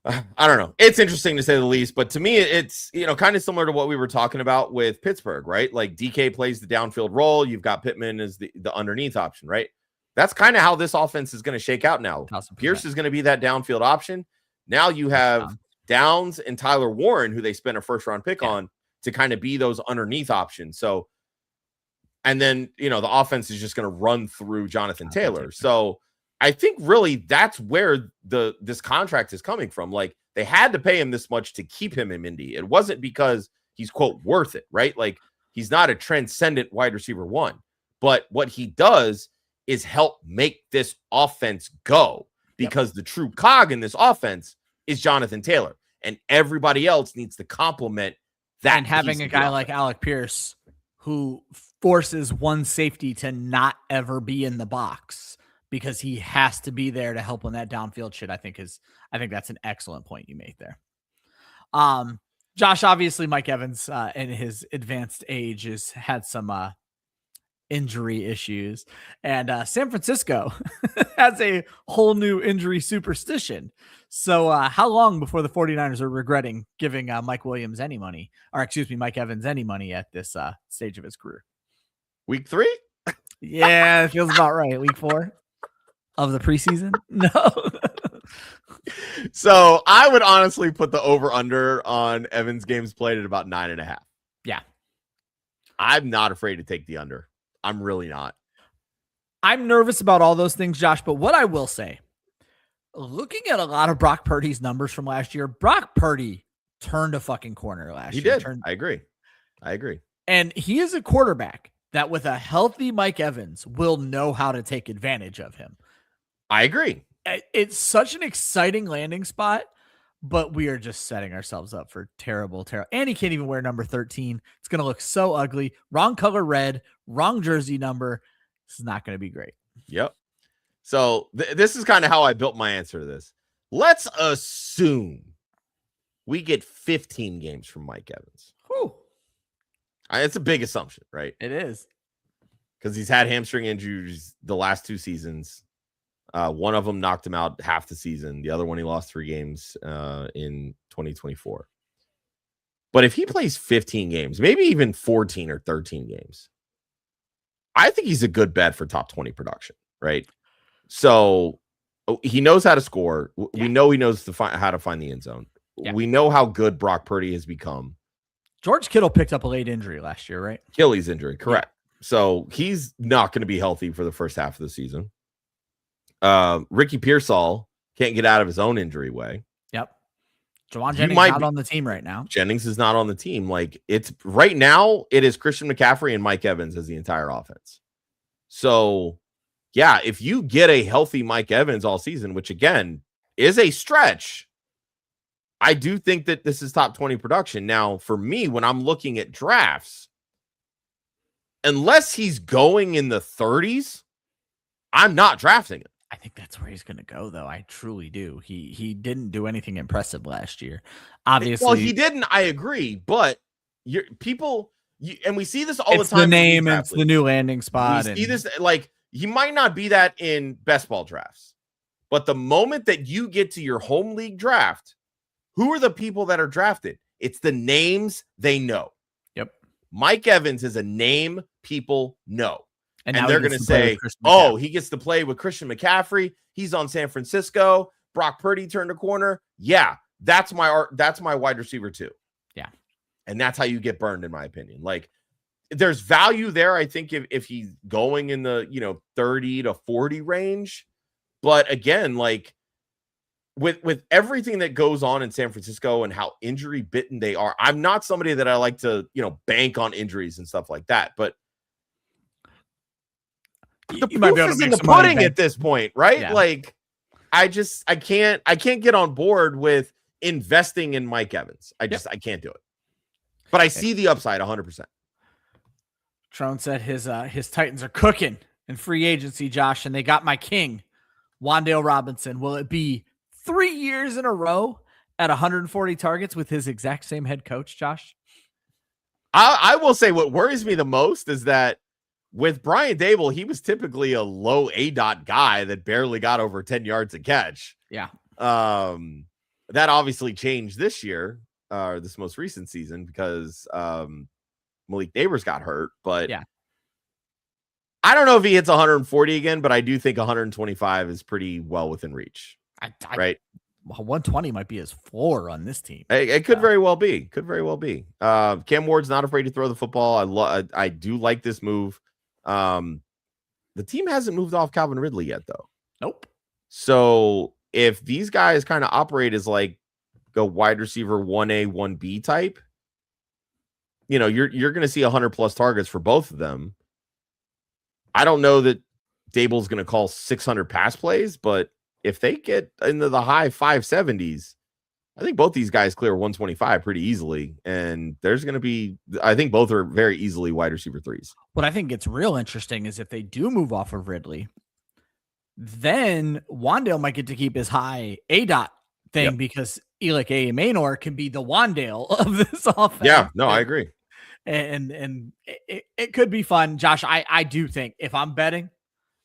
[SPEAKER 2] I don't know. It's interesting to say the least, but to me, it's, kind of similar to what we were talking about with Pittsburgh, right? Like DK plays the downfield role. You've got Pittman as the underneath option, right? That's kind of how this offense is going to shake out now. 1,000%. Pierce is going to be that downfield option. Now you have Downs and Tyler Warren, who they spent a first-round pick on, to kind of be those underneath options. So, and then, the offense is just going to run through Jonathan Taylor. So I think really that's where this contract is coming from. Like, they had to pay him this much to keep him in Indy. It wasn't because he's, quote, worth it, right? Like, he's not a transcendent wide receiver one. But what he does is help make this offense go, because the true cog in this offense is Jonathan Taylor, and everybody else needs to complement that.
[SPEAKER 1] And having a guy like Alec Pierce who forces one safety to not ever be in the box because he has to be there to help on that downfield shit, I think that's an excellent point you made there. Josh, obviously Mike Evans in his advanced age has had some injury issues, and San Francisco has a whole new injury superstition. So how long before the 49ers are regretting giving Mike Evans any money at this stage of his career?
[SPEAKER 2] Week 3?
[SPEAKER 1] Yeah, it feels about right. Week 4 of the preseason? No.
[SPEAKER 2] So I would honestly put the over-under on Evans games played at about 9.5.
[SPEAKER 1] Yeah.
[SPEAKER 2] I'm not afraid to take the under. I'm really not.
[SPEAKER 1] I'm nervous about all those things, Josh, but what I will say, looking at a lot of Brock Purdy's numbers from last year, Brock Purdy turned a fucking corner last year.
[SPEAKER 2] He did. I agree.
[SPEAKER 1] And he is a quarterback that with a healthy Mike Evans will know how to take advantage of him.
[SPEAKER 2] I agree.
[SPEAKER 1] It's such an exciting landing spot, but we are just setting ourselves up for terrible. And he can't even wear number 13. It's going to look so ugly. Wrong color red, wrong jersey number. This is not going to be great.
[SPEAKER 2] Yep. So this is kind of how I built my answer to this. Let's assume we get 15 games from Mike Evans.
[SPEAKER 1] Whew.
[SPEAKER 2] It's a big assumption, right?
[SPEAKER 1] It is.
[SPEAKER 2] Because he's had hamstring injuries the last 2 seasons. One of them knocked him out half the season. The other one, he lost 3 games in 2024. But if he plays 15 games, maybe even 14 or 13 games, I think he's a good bet for top 20 production, right? So he knows how to score. We know he knows how to find the end zone.
[SPEAKER 1] Yeah.
[SPEAKER 2] We know how good Brock Purdy has become.
[SPEAKER 1] George Kittle picked up a late injury last year, right?
[SPEAKER 2] Achilles injury, correct. Yeah. So he's not going to be healthy for the first half of the season. Ricky Pearsall can't get out of his own injury way.
[SPEAKER 1] Yep. Jawan Jennings not on the team right now.
[SPEAKER 2] Jennings is not on the team. Like, it's right now, it is Christian McCaffrey and Mike Evans as the entire offense. So, yeah, if you get a healthy Mike Evans all season, which again is a stretch, I do think that this is top 20 production. Now, for me, when I'm looking at drafts, unless he's going in the 30s, I'm not drafting him.
[SPEAKER 1] I think that's where he's going to go, though. I truly do. He didn't do anything impressive last year. Obviously,
[SPEAKER 2] well, he didn't. I agree, but and we see this all the time.
[SPEAKER 1] It's the name, it's the new landing spot.
[SPEAKER 2] We see this, like, he might not be that in best ball drafts, but the moment that you get to your home league draft, who are the people that are drafted? It's the names they know.
[SPEAKER 1] Yep.
[SPEAKER 2] Mike Evans is a name people know. And they're going to say, he gets to play with Christian McCaffrey. He's on San Francisco. Brock Purdy turned a corner. Yeah, that's my wide receiver too.
[SPEAKER 1] Yeah.
[SPEAKER 2] And that's how you get burned, in my opinion. Like, there's value there, I think, if he's going in the 30 to 40 range. But again, like, with everything that goes on in San Francisco and how injury bitten they are, I'm not somebody that I like to, bank on injuries and stuff like that. But the proof is in the pudding at this point, right? Yeah. Like, I can't get on board with investing in Mike Evans. I can't do it. But I see the upside 100%.
[SPEAKER 1] Trone said his Titans are cooking in free agency, Josh, and they got my king, Wan'Dale Robinson. Will it be 3 years in a row at 140 targets with his exact same head coach, Josh?
[SPEAKER 2] I will say what worries me the most is that with Brian Daboll, he was typically a low ADOT guy that barely got over 10 yards a catch.
[SPEAKER 1] Yeah.
[SPEAKER 2] That obviously changed this year, this most recent season, because Malik Neighbors got hurt. But
[SPEAKER 1] yeah,
[SPEAKER 2] I don't know if he hits 140 again, but I do think 125 is pretty well within reach. Right?
[SPEAKER 1] 120 might be his floor on this team.
[SPEAKER 2] It could very well be. Cam Ward's not afraid to throw the football. I do like this move. The team hasn't moved off Calvin Ridley yet, though.
[SPEAKER 1] Nope.
[SPEAKER 2] So if these guys kind of operate as like a wide receiver 1A, 1B type, you're going to see 100+ targets for both of them. I don't know that Daboll's going to call 600 pass plays, but if they get into the high 570s, I think both these guys clear 125 pretty easily. And there's going to be, I think both are very easily wide receiver 3s.
[SPEAKER 1] What I think gets real interesting is if they do move off of Ridley, then Wan'Dale might get to keep his high ADOT thing because Alec Nailor can be the Wan'Dale of this offense.
[SPEAKER 2] Yeah, no, I agree.
[SPEAKER 1] And it could be fun. Josh, I do think if I'm betting,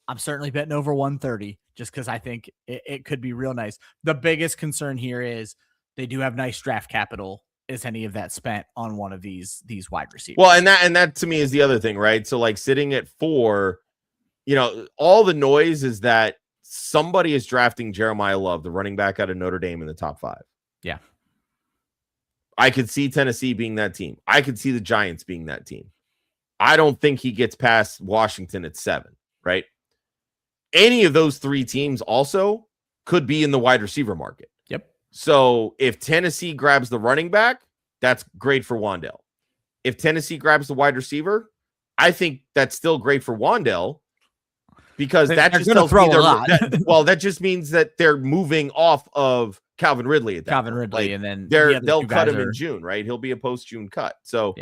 [SPEAKER 1] I'm certainly betting over 130 just because I think it could be real nice. The biggest concern here is they do have nice draft capital. Is any of that spent on one of these wide receivers?
[SPEAKER 2] Well, and that to me is the other thing, right? So like sitting at 4, all the noise is that somebody is drafting Jeremiah Love, the running back out of Notre Dame, in the top 5.
[SPEAKER 1] Yeah.
[SPEAKER 2] I could see Tennessee being that team. I could see the Giants being that team. I don't think he gets past Washington at 7, right? Any of those 3 teams also could be in the wide receiver market.
[SPEAKER 1] Yep.
[SPEAKER 2] So if Tennessee grabs the running back, that's great for Wan'Dale. If Tennessee grabs the wide receiver, I think that's still great for Wan'Dale because that just tells me that just means that they're moving off of Calvin Ridley at that
[SPEAKER 1] Calvin
[SPEAKER 2] point.
[SPEAKER 1] Ridley, and then
[SPEAKER 2] they'll cut him in June, right? He'll be a post-June cut. So,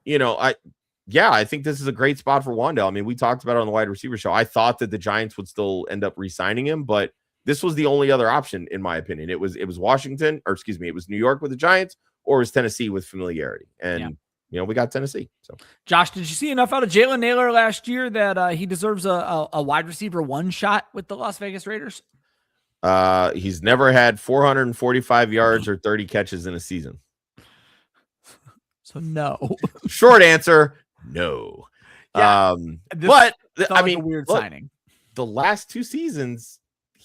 [SPEAKER 2] I think this is a great spot for Wan'Dale. I mean, we talked about it on the wide receiver show. I thought that the Giants would still end up re-signing him, but this was the only other option, in my opinion. It was Washington, it was New York with the Giants, or it was Tennessee with familiarity. And, we got Tennessee. So,
[SPEAKER 1] Josh, did you see enough out of Jalen Nailor last year that he deserves a wide receiver 1 shot with the Las Vegas Raiders?
[SPEAKER 2] He's never had 445 yards or 30 catches in a season.
[SPEAKER 1] So no.
[SPEAKER 2] Short answer, no.
[SPEAKER 1] Yeah,
[SPEAKER 2] but I mean,
[SPEAKER 1] a weird signing.
[SPEAKER 2] The last 2 seasons,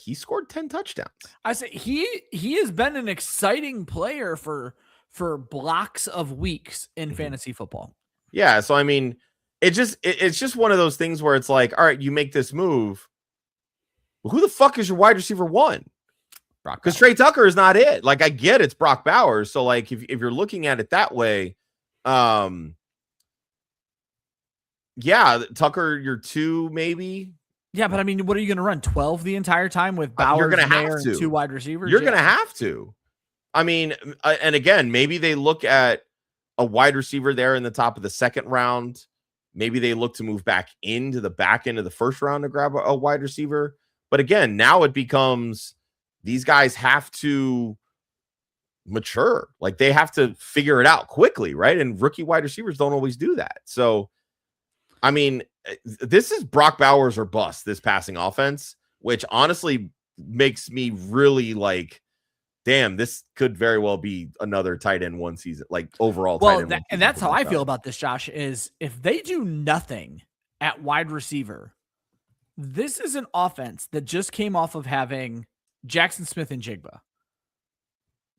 [SPEAKER 2] he scored 10 touchdowns.
[SPEAKER 1] I say he has been an exciting player for blocks of weeks in fantasy football.
[SPEAKER 2] Yeah, so I mean, it's just one of those things where it's like, all right, you make this move. Who the fuck is your wide receiver one? Because Trey Tucker is not it. Like, I get it's Brock Bowers. So, like, if you're looking at it that way, yeah, Tucker, you're 2, maybe.
[SPEAKER 1] Yeah, but I mean, what are you going to run? 12 the entire time with Bowers
[SPEAKER 2] you're gonna have
[SPEAKER 1] and 2 wide receivers?
[SPEAKER 2] You're going to have to. I mean, and again, maybe they look at a wide receiver there in the top of the second round. Maybe they look to move back into the back end of the first round to grab a wide receiver. But again, now it becomes these guys have to mature. Like, they have to figure it out quickly, right? And rookie wide receivers don't always do that. So, I mean, this is Brock Bowers or bust, this passing offense, which honestly makes me really like, damn, this could very well be another tight end one season, like overall.
[SPEAKER 1] Well, and that's how I feel about this, Josh, is if they do nothing at wide receiver, this is an offense that just came off of having Jackson Smith and Jigba.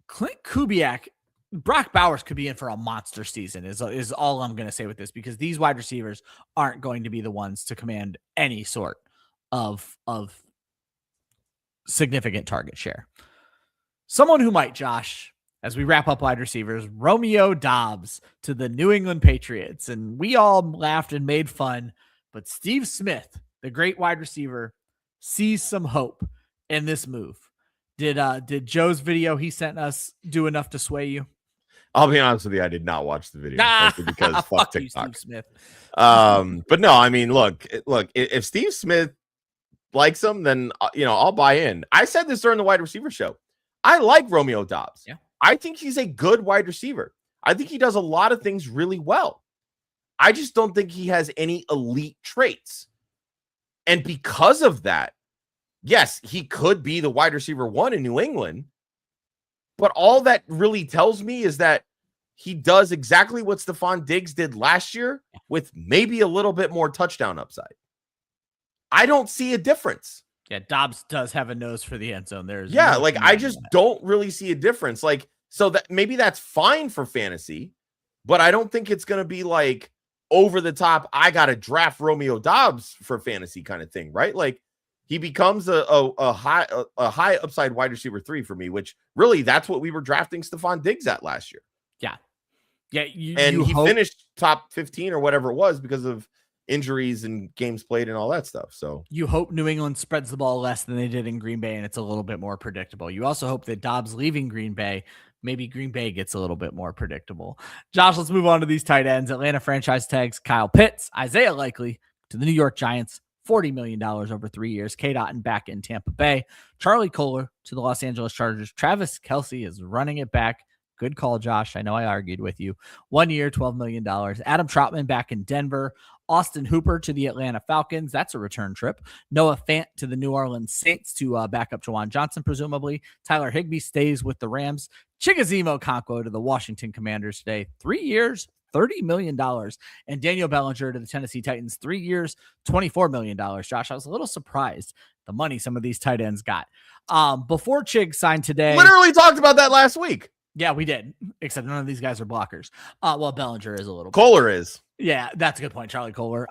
[SPEAKER 1] Clint Kubiak, Brock Bowers could be in for a monster season is all I'm going to say with this, because these wide receivers aren't going to be the ones to command any sort of significant target share. Someone who might, Josh, as we wrap up wide receivers, Romeo Doubs to the New England Patriots. And we all laughed and made fun, but Steve Smith, the great wide receiver, sees some hope in this move. Did Joe's video he sent us do enough to sway you?
[SPEAKER 2] I'll be honest with you, I did not watch the video because fuck TikTok.
[SPEAKER 1] You, Steve Smith.
[SPEAKER 2] But no, I mean, look, if Steve Smith likes him, then I'll buy in. I said this during the wide receiver show. I like Romeo Doubs.
[SPEAKER 1] Yeah.
[SPEAKER 2] I think he's a good wide receiver. I think he does a lot of things really well. I just don't think he has any elite traits. And because of that, yes, he could be the wide receiver one in New England. But all that really tells me is that he does exactly what Stephon Diggs did last year with maybe a little bit more touchdown upside. I don't see a difference.
[SPEAKER 1] Yeah, Dobbs does have a nose for the end zone.
[SPEAKER 2] I just don't really see a difference. Like, so that maybe that's fine for fantasy, but I don't think it's going to be like over the top. I got to draft Romeo Doubs for fantasy kind of thing, right? Like, he becomes a high upside wide receiver 3 for me, which really that's what we were drafting Stephon Diggs at last year.
[SPEAKER 1] Yeah.
[SPEAKER 2] He finished top 15 or whatever it was because of injuries and games played and all that stuff. So
[SPEAKER 1] you hope New England spreads the ball less than they did in Green Bay and it's a little bit more predictable. You also hope that Dobbs leaving Green Bay, maybe Green Bay gets a little bit more predictable. Josh, let's move on to these tight ends. Atlanta franchise tags Kyle Pitts, Isaiah Likely to the New York Giants, $40 million over 3 years. K-Dot back in Tampa Bay. Charlie Kohler to the Los Angeles Chargers. Travis Kelce is running it back. Good call, Josh. I know I argued with you. 1 year, $12 million. Adam Troutman back in Denver. Austin Hooper to the Atlanta Falcons. That's a return trip. Noah Fant to the New Orleans Saints to back up Jawan Johnson, presumably. Tyler Higbee stays with the Rams. Chig Okonkwo to the Washington Commanders today. 3 years, $30 million. And Daniel Bellinger to the Tennessee Titans. 3 years, $24 million. Josh, I was a little surprised the money some of these tight ends got. Before Chig signed today.
[SPEAKER 2] Literally talked about that last week.
[SPEAKER 1] Yeah, we did, except none of these guys are blockers. Well, Bellinger is a little bit.
[SPEAKER 2] Kohler is.
[SPEAKER 1] Yeah, that's a good point, Charlie Kohler.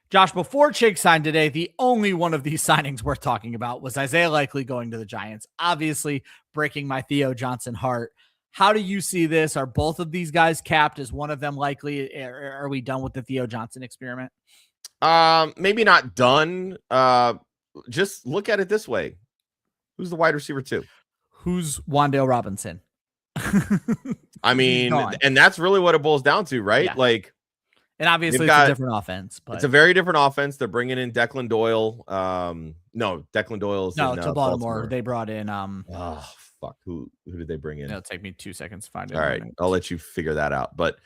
[SPEAKER 1] Josh, before Chig signed today, the only one of these signings worth talking about was Isaiah Likely going to the Giants. Obviously, breaking my Theo Johnson heart. How do you see this? Are both of these guys capped? Is one of them likely? Are we done with the Theo Johnson experiment?
[SPEAKER 2] Maybe not done. Just look at it this way. Who's the wide receiver 2?
[SPEAKER 1] Who's Wan'Dale Robinson?
[SPEAKER 2] I mean, and that's really what it boils down to, right?
[SPEAKER 1] Yeah.
[SPEAKER 2] Like,
[SPEAKER 1] and obviously it's a different offense, but
[SPEAKER 2] it's a very different offense. They're bringing in Declan Doyle. No, Declan Doyle's
[SPEAKER 1] to
[SPEAKER 2] Baltimore.
[SPEAKER 1] Baltimore. They brought in
[SPEAKER 2] oh fuck, who did they bring in?
[SPEAKER 1] It'll take me 2 seconds to find it.
[SPEAKER 2] All right, I'll let you figure that out. But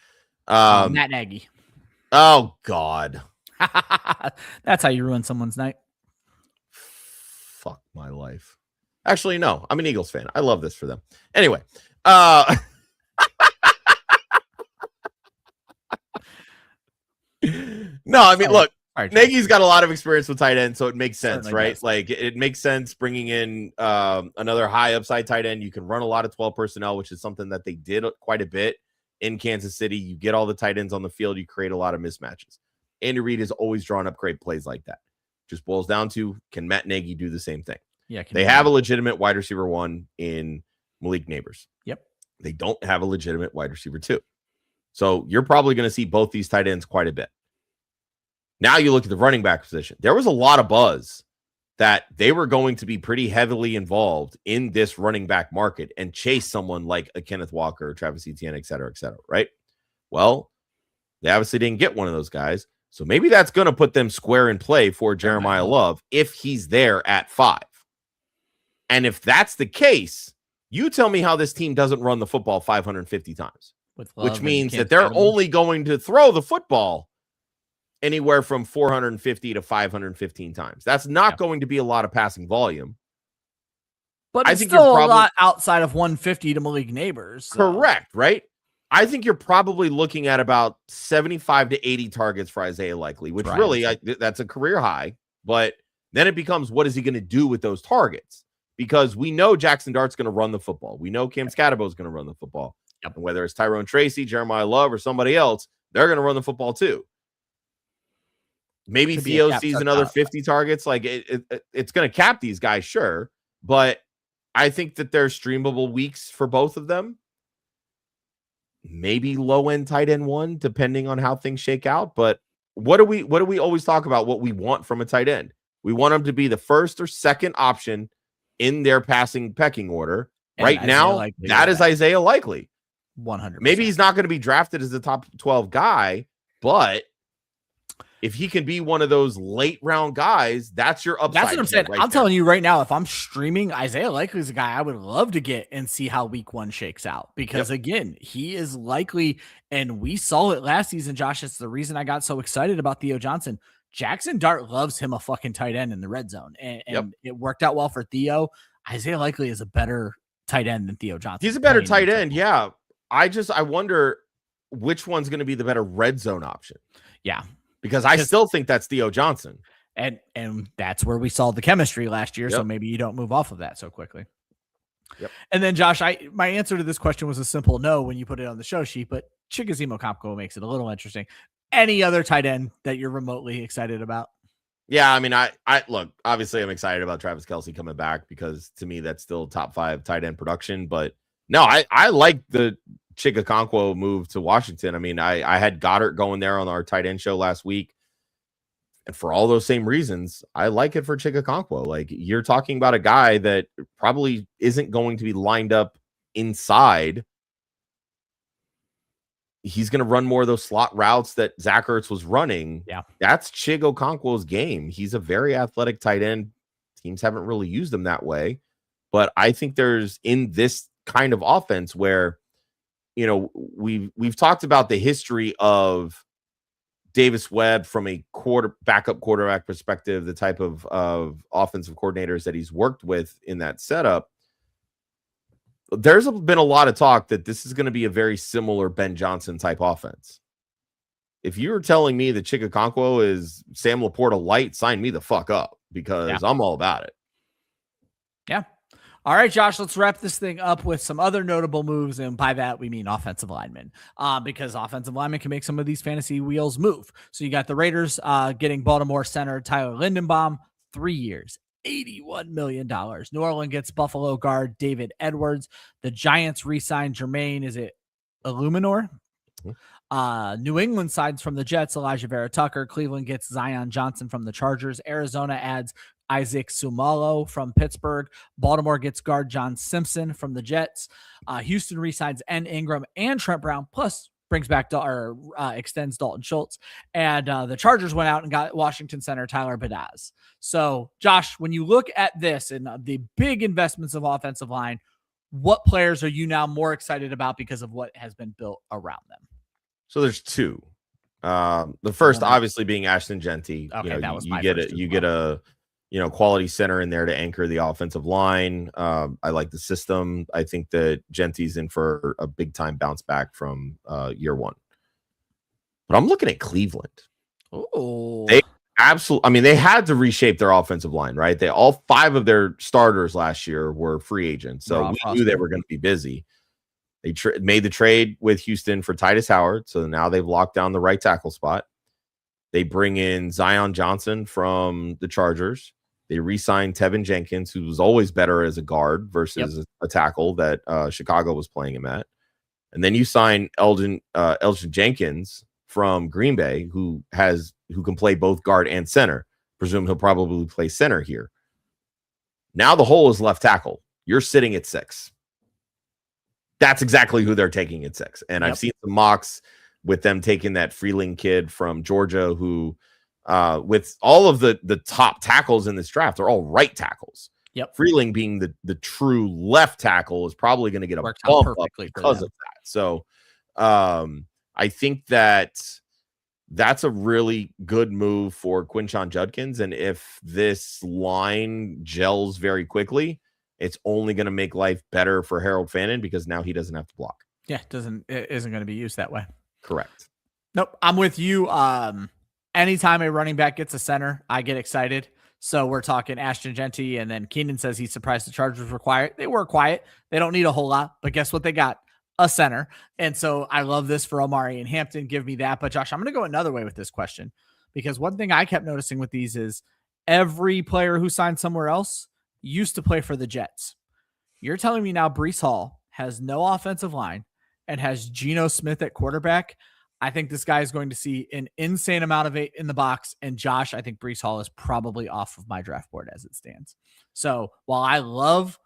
[SPEAKER 1] Matt Nagy.
[SPEAKER 2] Oh God.
[SPEAKER 1] That's how you ruin someone's night.
[SPEAKER 2] Fuck my life. Actually, no, I'm an Eagles fan. I love this for them. Anyway, no, I mean, look, Nagy's got a lot of experience with tight end, so it makes sense,
[SPEAKER 1] Certainly
[SPEAKER 2] right?
[SPEAKER 1] does.
[SPEAKER 2] Like it makes sense bringing in another high upside tight end. You can run a lot of 12 personnel, which is something that they did quite a bit in Kansas City. You get all the tight ends on the field, you create a lot of mismatches. Andy Reid has always drawn up great plays like that. Just boils down to, can Matt Nagy do the same thing?
[SPEAKER 1] Yeah,
[SPEAKER 2] they have a legitimate wide receiver 1 in Malik Neighbors.
[SPEAKER 1] Yep.
[SPEAKER 2] They don't have a legitimate wide receiver 2. So you're probably going to see both these tight ends quite a bit. Now you look at the running back position. There was a lot of buzz that they were going to be pretty heavily involved in this running back market and chase someone like a Kenneth Walker, Travis Etienne, et cetera, right? Well, they obviously didn't get one of those guys. So maybe that's going to put them square in play for Jeremiah Love if he's there at 5. And if that's the case, you tell me how this team doesn't run the football 550 times, which means that they're only going to throw the football anywhere from 450 to 515 times. That's not going to be a lot of passing volume.
[SPEAKER 1] But I think still a lot outside of 150 to Malik Neighbors.
[SPEAKER 2] So. Correct, right? I think you're probably looking at about 75 to 80 targets for Isaiah Likely, which really, that's a career high. But then it becomes, what is he going to do with those targets? Because we know Jackson Dart's going to run the football. We know Cam Scatterbo is going to run the football. Yep. And whether it's Tyrone Tracy, Jeremiah Love, or somebody else, they're going to run the football too. Maybe Theo sees another 50 targets. Like it's going to cap these guys, sure. But I think that there's streamable weeks for both of them. Maybe low end tight end 1, depending on how things shake out. But what do we always talk about? What we want from a tight end? We want them to be the first or second option in their passing pecking order. And right now, that is Isaiah Likely.
[SPEAKER 1] 100%.
[SPEAKER 2] Maybe he's not going to be drafted as the top 12 guy, but if he can be one of those late round guys, that's your upside.
[SPEAKER 1] That's what I'm saying. I'm telling you right now, if I'm streaming, Isaiah Likely is a guy I would love to get and see how week 1 shakes out. Because again, he is likely, and we saw it last season, Josh. It's the reason I got so excited about Theo Johnson. Jackson Dart loves him a fucking tight end in the red zone. And it worked out well for Theo. Isaiah Likely is a better tight end than Theo Johnson.
[SPEAKER 2] He's a better tight end, yeah. I wonder which one's going to be the better red zone option.
[SPEAKER 1] Yeah.
[SPEAKER 2] Because I still think that's Theo Johnson.
[SPEAKER 1] And that's where we saw the chemistry last year. So maybe you don't move off of that so quickly. Yep. And then Josh, my answer to this question was a simple no when you put it on the show sheet, but Chig Okonkwo makes it a little interesting. Any other tight end that you're remotely excited about?
[SPEAKER 2] Yeah, I mean, I look, obviously I'm excited about Travis Kelce coming back because to me that's still top 5 tight end production. But no, I like the Chig Okonkwo move to Washington. I mean, I had Goddard going there on our tight end show last week. And for all those same reasons, I like it for Chig Okonkwo. Like, you're talking about a guy that probably isn't going to be lined up inside. He's going to run more of those slot routes that Zach Ertz was running.
[SPEAKER 1] Yeah.
[SPEAKER 2] That's Chig Okonkwo's game. He's a very athletic tight end. Teams haven't really used him that way. But I think there's in this kind of offense where, you know, we've talked about the history of Davis Webb from a backup quarterback perspective, the type of offensive coordinators that he's worked with in that setup. There's been a lot of talk that this is going to be a very similar Ben Johnson type offense. If you're telling me that Chig Okonkwo is Sam Laporta light, sign me the fuck up because I'm all about it.
[SPEAKER 1] Yeah. All right, Josh, let's wrap this thing up with some other notable moves. And by that, we mean offensive linemen, because offensive linemen can make some of these fantasy wheels move. So you got the Raiders getting Baltimore center Tyler Lindenbaum, 3 years, $81 million. New Orleans gets Buffalo guard David Edwards. The Giants re-signed Jermaine, is it Illuminor? New England signs from the Jets Elijah Vera Tucker. Cleveland gets Zion Johnson from the Chargers. Arizona adds Isaac Sumalo from Pittsburgh. Baltimore gets guard John Simpson from the Jets. Houston re-signs N. Ingram and Trent Brown, plus brings back extends Dalton Schultz. And the Chargers went out and got Washington center Tyler Badaz. So, Josh, when you look at this and the big investments of offensive line, what players are you now more excited about because of what has been built around them?
[SPEAKER 2] So there's two. The first, obviously, being Ashton Genty.
[SPEAKER 1] Okay, that was
[SPEAKER 2] you get a quality center in there to anchor the offensive line. I like the system. I think that Genty's in for a big time bounce back from year one. But I'm looking at Cleveland.
[SPEAKER 1] Oh,
[SPEAKER 2] Absolutely. I mean, they had to reshape their offensive line, right? All 5 of their starters last year were free agents, so we knew they were going to be busy. They made the trade with Houston for Titus Howard, so now they've locked down the right tackle spot. They bring in Zion Johnson from the Chargers. They re-signed Tevin Jenkins, who was always better as a guard versus a tackle that Chicago was playing him at. And then you sign Elgin Jenkins from Green Bay, who can play both guard and center. Presume he'll probably play center here. Now the hole is left tackle. You're sitting at 6. That's exactly who they're taking at 6. And I've seen some mocks with them taking that Freeling kid from Georgia, who with all of the top tackles in this draft, they're all right tackles. Freeling being the true left tackle is probably going to get a bump up because of that. So I think that's a really good move for Quinshon Judkins. And if this line gels very quickly, it's only going to make life better for Harold Fannin because now he doesn't have to block.
[SPEAKER 1] Yeah, it isn't going to be used that way.
[SPEAKER 2] Correct.
[SPEAKER 1] Nope. I'm with you. Anytime a running back gets a center, I get excited. So we're talking Ashton Genty, and then Keenan says he's surprised the Chargers were quiet. They were quiet. They don't need a whole lot, but guess what they got? A center. And so I love this for Omari and Hampton. Give me that. But Josh, I'm going to go another way with this question, because one thing I kept noticing with these is every player who signed somewhere else used to play for the Jets. You're telling me now Breece Hall has no offensive line and has Geno Smith at quarterback. I think this guy is going to see an insane amount of it in the box. And Josh, I think Breece Hall is probably off of my draft board as it stands. So while I love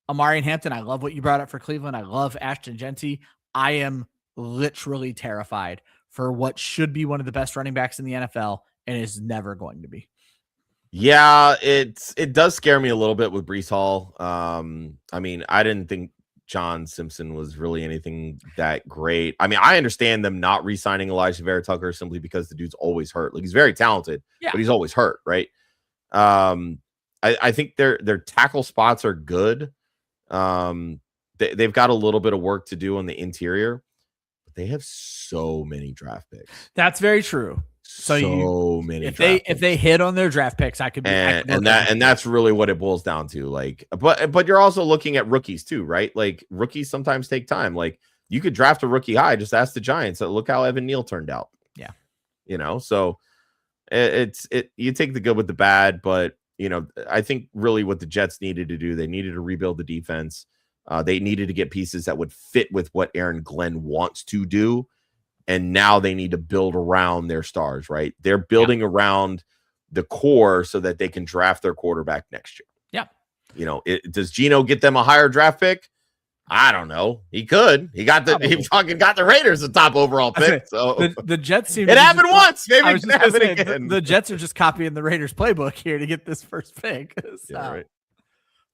[SPEAKER 1] Omari and Hampton, I love what you brought up for Cleveland, I love Ashton Genty, I am literally terrified for what should be one of the best running backs in the NFL and is never going to be.
[SPEAKER 2] Yeah, it does scare me a little bit with Breece Hall. I mean, I didn't think John Simpson was really anything that great. I mean, I understand them not re-signing Elijah Vera Tucker simply because the dude's always hurt. Like, he's very talented, but he's always hurt, right? I think their tackle spots are good. They've got a little bit of work to do on the interior, but they have so many draft picks.
[SPEAKER 1] That's very true. So
[SPEAKER 2] many.
[SPEAKER 1] If they hit on their draft picks, I could be,
[SPEAKER 2] and that's really what it boils down to. Like, but you're also looking at rookies too, right? Like, rookies sometimes take time. Like, you could draft a rookie high. Just ask the Giants. Look how Evan Neal turned out.
[SPEAKER 1] Yeah,
[SPEAKER 2] so you take the good with the bad, but I think really what the Jets needed to do, they needed to rebuild the defense. They needed to get pieces that would fit with what Aaron Glenn wants to do. And now they need to build around their stars, right? They're building around the core so that they can draft their quarterback next year.
[SPEAKER 1] Yeah.
[SPEAKER 2] Does Geno get them a higher draft pick? I don't know. He could. He fucking got the Raiders the top overall pick. So
[SPEAKER 1] the Jets seem
[SPEAKER 2] it happened once. Maybe it can happen again.
[SPEAKER 1] The Jets are just copying the Raiders playbook here to get this first pick. So,
[SPEAKER 2] right.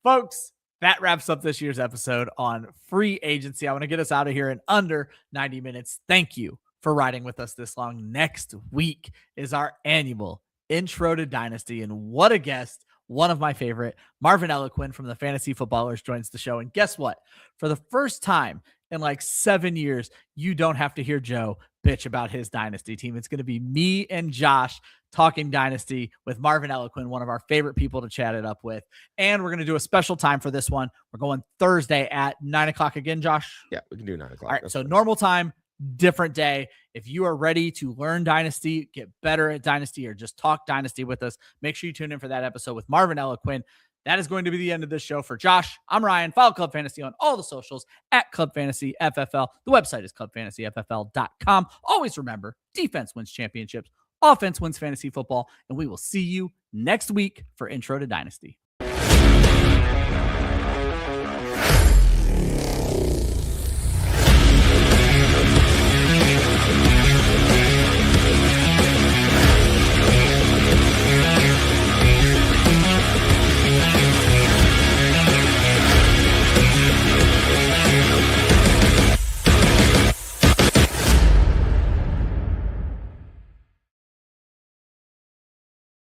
[SPEAKER 1] Folks, that wraps up this year's episode on free agency. I want to get us out of here in under 90 minutes. Thank you for riding with us this long. Next week is our annual Intro to Dynasty, and what a guest. One of my favorite, Marvin Eloquin from the Fantasy Footballers, joins the show. And guess what? For the first time in like 7 years, you don't have to hear Joe bitch about his Dynasty team. It's going to be me and Josh talking Dynasty with Marvin Eloquin, one of our favorite people to chat it up with. And we're going to do a special time for this one. We're going Thursday at 9 o'clock again, Josh?
[SPEAKER 2] Yeah, we can do 9 o'clock.
[SPEAKER 1] All right, so normal time, different day. If you are ready to learn Dynasty, get better at Dynasty, or just talk Dynasty with us, make sure you tune in for that episode with Marvin Eloquin. That is going to be the end of this show. For Josh, I'm Ryan. Follow Club Fantasy on all the socials at Club Fantasy FFL. The website is clubfantasyffl.com. Always remember, defense wins championships, offense wins fantasy football, and we will see you next week for Intro to Dynasty.